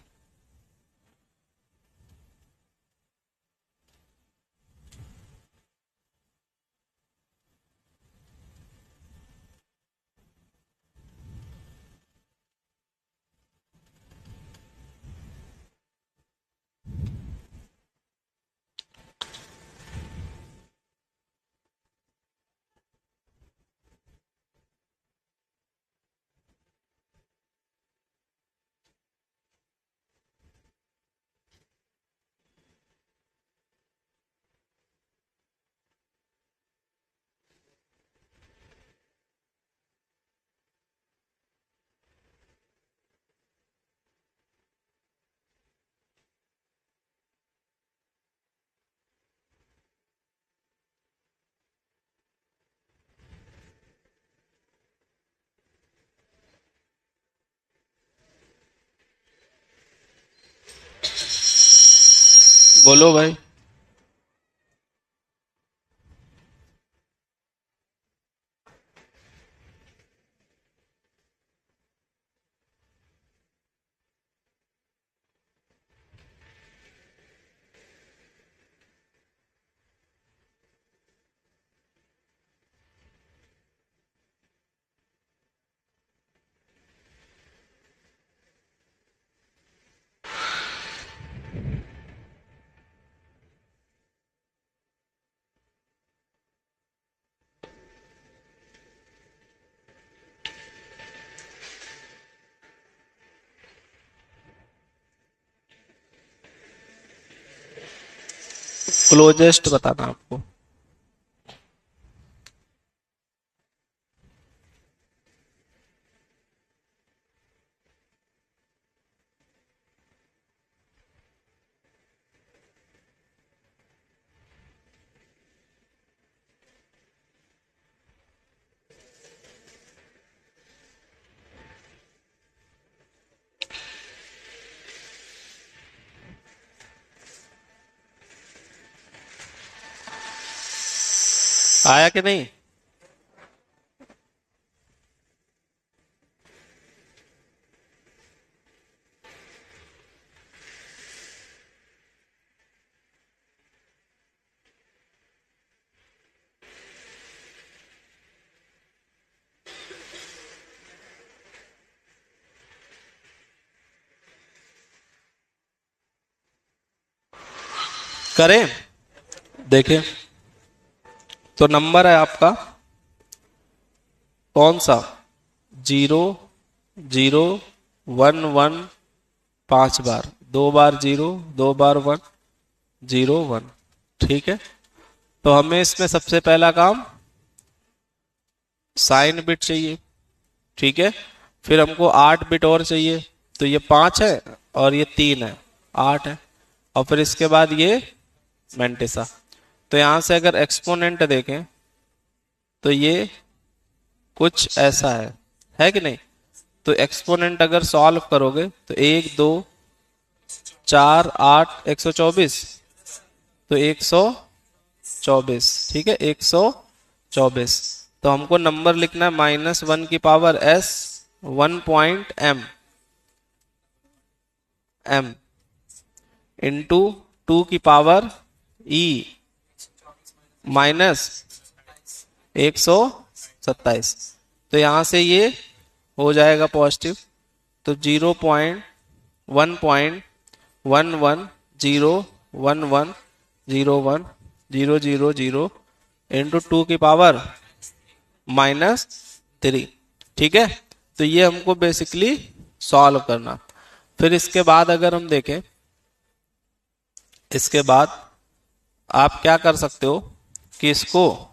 बोलो भाई। क्लोजेस्ट बताना आपको। आया कि नहीं? करें, देखें। तो नंबर है आपका कौन सा? 0 0 1 1 5 बार, 2 बार 0, 2 बार 1, 0 1, ठीक है। तो हमें इसमें सबसे पहला काम साइन बिट चाहिए, ठीक है। फिर हमको 8 बिट और चाहिए, तो ये 5 है और ये 3 है, 8 है। और फिर इसके बाद ये मैंटिसा। तो यहां से अगर एक्सपोनेंट देखें तो ये कुछ ऐसा है कि नहीं। तो एक्सपोनेंट अगर सॉल्व करोगे तो 1 2 4 8 124, तो 124, ठीक है, 124। तो हमको नंबर लिखना है -1 की पावर s 1.m इंटू 2 की पावर e माइनस 127। तो यहां से ये हो जाएगा पॉजिटिव। तो 0.11011011010000 इंटू 2 की पावर -3, ठीक है। तो ये हमको बेसिकली सॉल्व करना। फिर इसके बाद अगर हम देखें, इसके बाद आप क्या कर सकते हो कि इसको,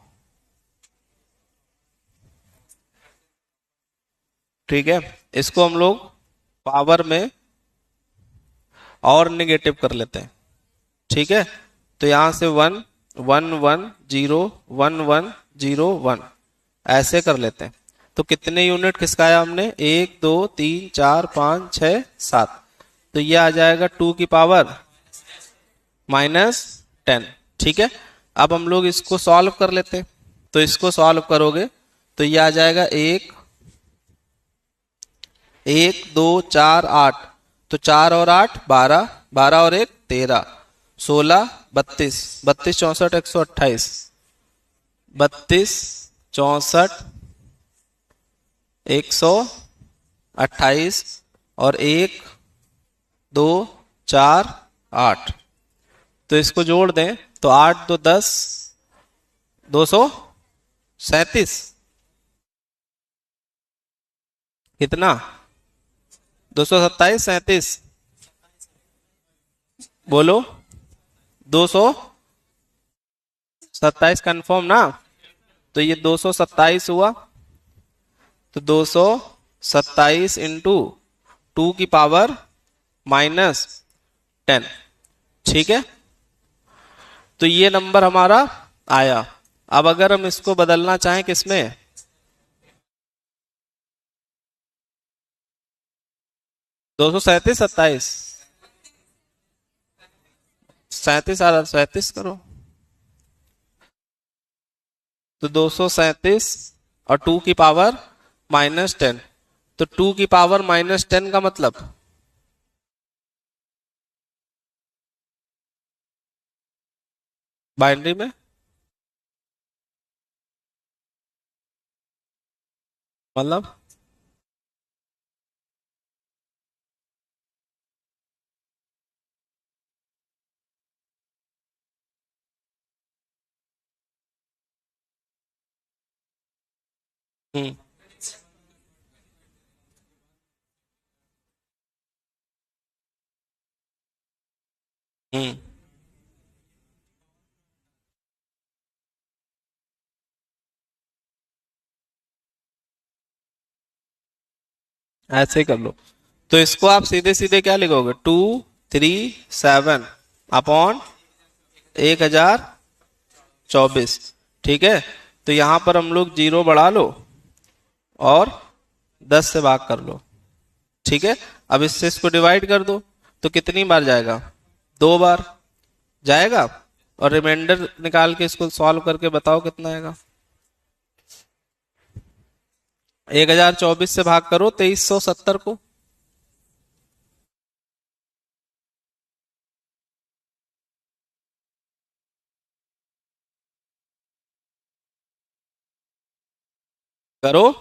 ठीक है, इसको हम लोग पावर में और निगेटिव कर लेते हैं, ठीक है। तो यहां से 1 1 1 0 1 1 0 1 ऐसे कर लेते हैं। तो कितने यूनिट खिसकाया हमने, 1 2 3 4 5 6 7। तो ये आ जाएगा 2 की पावर -10, ठीक है। अब हम लोग इसको सॉल्व कर लेते हैं। तो इसको सॉल्व करोगे तो ये आ जाएगा 1 1 2 4 8। तो 4 और 8 12, 12 और 1 13, 16 32, 32 64 128, 32 64 128 और 1 2 4 8। तो इसको जोड़ दें तो 8 2 10, 237। कितना, 227 37, बोलो, 227 कंफर्म ना। तो ये 227 हुआ। तो 227 इंटू 2 की पावर -10, ठीक है। तो ये नंबर हमारा आया। अब अगर हम इसको बदलना चाहें किसमें, 237 27, 37 आ रहा, 37 करो। तो 237 और 2 की पावर -10। तो 2 की पावर -10 का मतलब बाइनरी में मतलब हम्म हम्म ऐसे ही कर लो। तो इसको आप सीधे सीधे क्या लिखोगे, 237 अपॉन 1024, ठीक है। तो यहां पर हम लोग 0 बढ़ा लो और 10 से भाग कर लो, ठीक है। अब इससे इसको डिवाइड कर दो तो कितनी बार जाएगा, 2 बार जाएगा। और रिमाइंडर निकाल के इसको सॉल्व करके बताओ कितना आएगा। 1024 से भाग करो 2370 को। करो,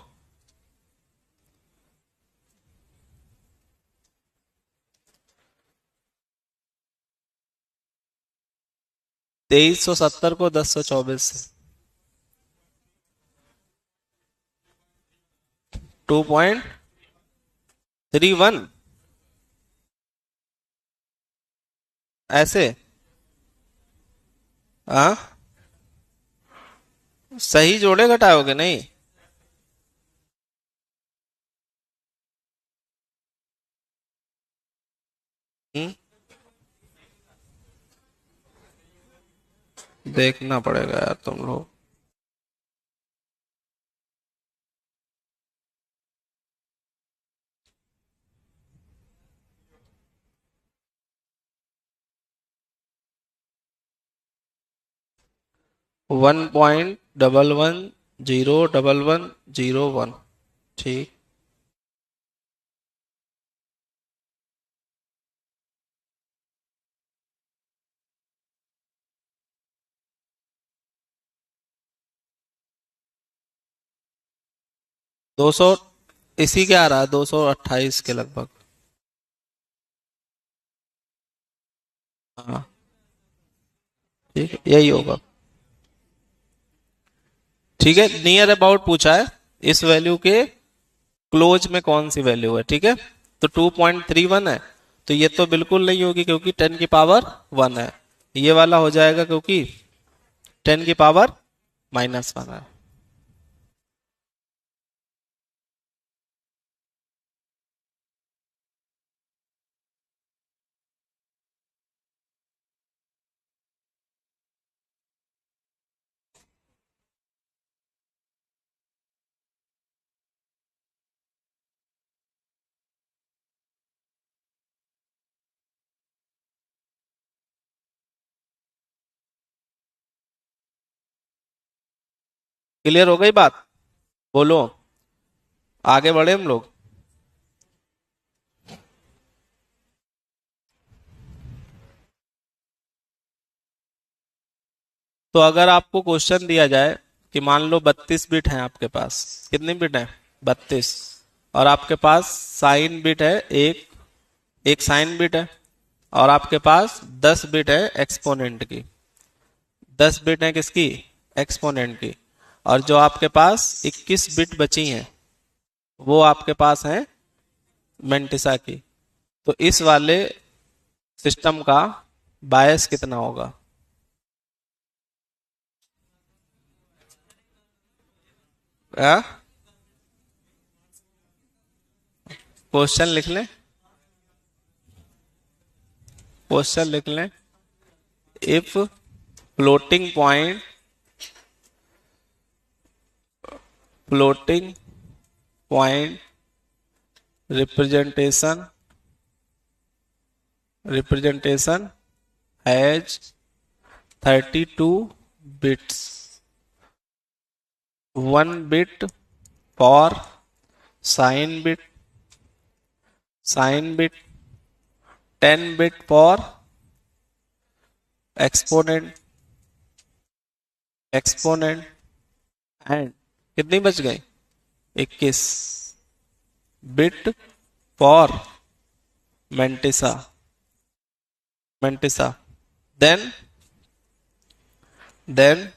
2370 को 1024 से 2.31 ऐसे। हाँ, सही जोड़े घटाओगे नहीं। हम्म देखना पड़ेगा यार तुम लोग। One point double one zero double one zero one. ठीक। दो सौ, इसी के आ रहा है 228 के लगभग। हाँ ठीक है, यही होगा। ठीक है, नियर अबाउट पूछा है, इस वैल्यू के क्लोज में कौन सी वैल्यू है। ठीक है, तो 2.31 है, तो ये तो बिल्कुल नहीं होगी क्योंकि 10 की पावर 1 है। ये वाला हो जाएगा क्योंकि 10 की पावर -1 है। क्लियर हो गई बात? बोलो, आगे बढ़े हम लोग। तो अगर आपको क्वेश्चन दिया जाए कि मान लो 32 बिट है आपके पास, कितनी बिट है? 32। और आपके पास साइन बिट है एक, एक साइन बिट है, और आपके पास 10 बिट है एक्सपोनेंट की। 10 बिट है किसकी? एक्सपोनेंट की। और जो आपके पास 21 बिट बची हैं वो आपके पास है मेंटिसा की। तो इस वाले सिस्टम का बायस कितना होगा? क्वेश्चन लिख लें, क्वेश्चन लिख लें। If floating point, floating point representation, representation has 32 bits, 1 bit for sign bit, sign bit, 10 bit for exponent, exponent, and कितनी बच गई? 21 bit for mantissa, mantissa. Then then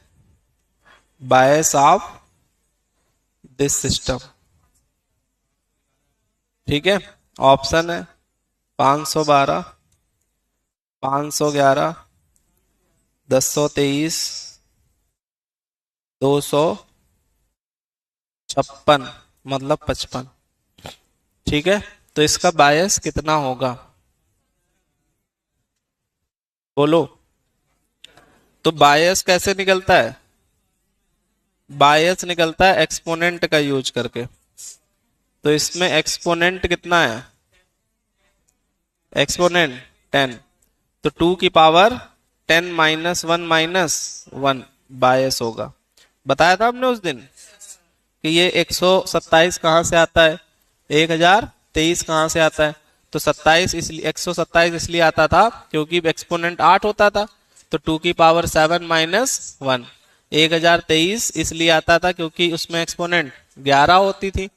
bias of this system. ठीक है, option है 512, 511, 1023, 256, मतलब 55। ठीक है, तो इसका बायस कितना होगा? बोलो। तो बायस कैसे निकलता है? बायस निकलता है एक्सपोनेंट का यूज करके। तो इसमें एक्सपोनेंट कितना है? एक्सपोनेंट 10, तो 2 की पावर 10 -1 बायस होगा। बताया था हमने उस दिन कि ये 127 कहां से आता है, 1023 कहां से आता है? तो 27 इसलिए 127 इसलिए आता था क्योंकि एक्सपोनेंट 8 होता था, तो 2 की पावर 7 -1। 1023 इसलिए आता था क्योंकि उसमें एक्सपोनेंट 11 होती थी,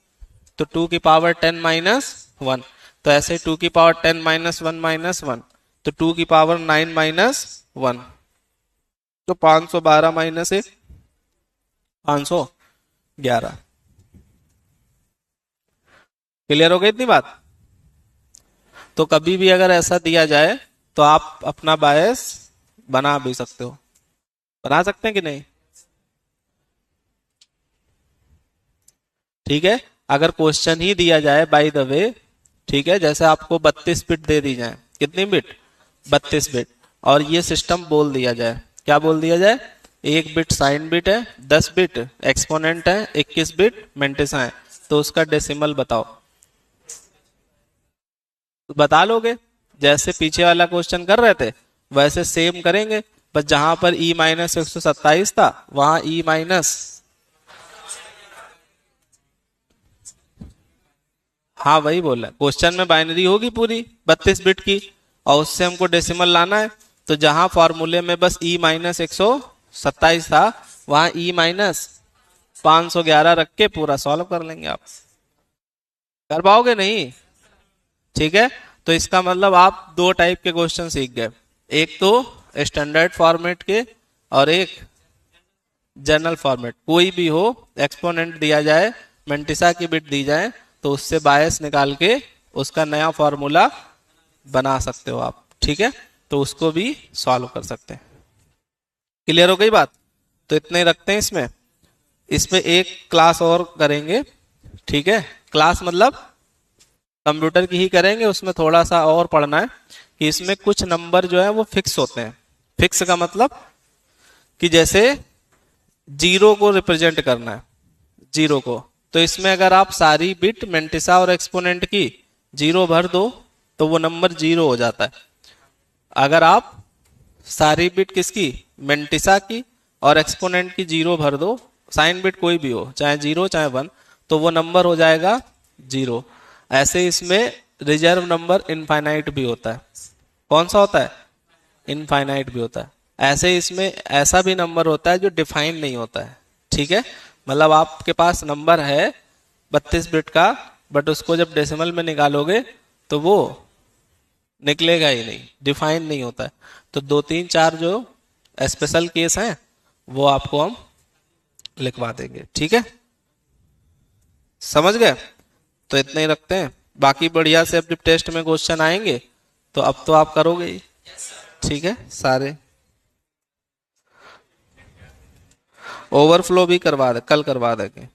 तो 2 की पावर 10 -1। तो ऐसे 2 की पावर 10 -1, तो 2 की पावर 9 -1, तो 512 माइनस 1, 511। क्लियर हो गई इतनी बात? तो कभी भी अगर ऐसा दिया जाए तो आप अपना बायस बना भी सकते हो। बना सकते हैं कि नहीं? ठीक है, अगर क्वेश्चन ही दिया जाए बाय द वे, ठीक है, जैसे आपको 32 बिट दे दी जाए, कितनी बिट? 32 बिट, और ये सिस्टम बोल दिया जाए क्या बोल दिया जाए, 1 बिट साइन बिट है, 10 बिट एक्सपोनेंट है, 21 बिट मेंटिसा है, तो उसका डेसिमल बताओ। तो बता लोगे, जैसे पीछे वाला क्वेश्चन कर रहे थे वैसे सेम करेंगे, बस जहां पर ई माइनस 127 था वहां ई माइनस, हाँ वही बोला, क्वेश्चन में बाइनरी होगी पूरी 32 बिट की और उससे हमको डेसिमल लाना है, तो जहां फॉर्मूले में बस ई माइनस 127 था वहां ई माइनस 511 रख के पूरा सॉल्व कर लेंगे आप। कर पाओगे नहीं? ठीक है, तो इसका मतलब आप दो टाइप के क्वेश्चन सीख गए, एक तो स्टैंडर्ड फॉर्मेट के और एक जनरल फॉर्मेट। कोई भी हो, एक्सपोनेंट दिया जाए, मेंटिसा की बिट दी जाए, तो उससे बायस निकाल के उसका नया फॉर्मूला बना सकते हो आप। ठीक है, तो उसको भी सॉल्व कर सकते हैं। क्लियर हो गई बात? तो इतने ही रखते हैं इसमें। इसमें एक क्लास और करेंगे, ठीक है, क्लास मतलब कंप्यूटर की ही करेंगे, उसमें थोड़ा सा और पढ़ना है कि इसमें कुछ नंबर जो है वो फिक्स होते हैं। फिक्स का मतलब कि जैसे जीरो को रिप्रेजेंट करना है, जीरो को, तो इसमें अगर आप सारी बिट मेंटिसा और एक्सपोनेंट की जीरो भर दो तो वो नंबर जीरो हो जाता है। अगर आप सारी बिट किसकी, मेंटिसा की और एक्सपोनेंट की जीरो भर दो, साइन बिट कोई भी हो, चाहे जीरो चाहे वन, तो वो नंबर हो जाएगा जीरो। ऐसे इसमें रिजर्व नंबर इनफाइनाइट भी होता है। कौन सा होता है? इनफाइनाइट भी होता है। ऐसे इसमें ऐसा भी नंबर होता है जो डिफाइन नहीं होता है। ठीक है, मतलब आपके पास नंबर है 32 बिट का, बट उसको जब डेसिमल में निकालोगे तो वो निकलेगा ही नहीं, डिफाइन नहीं होता है। तो 2 3 4 जो स्पेशल केस हैं वो आपको हम लिखवा देंगे। ठीक है, समझ गए? तो इतने ही रखते हैं, बाकी बढ़िया से अब जब टेस्ट में क्वेश्चन आएंगे तो अब तो आप करोगे ही। ठीक है, सारे ओवरफ्लो भी करवा दे, कल करवा देंगे।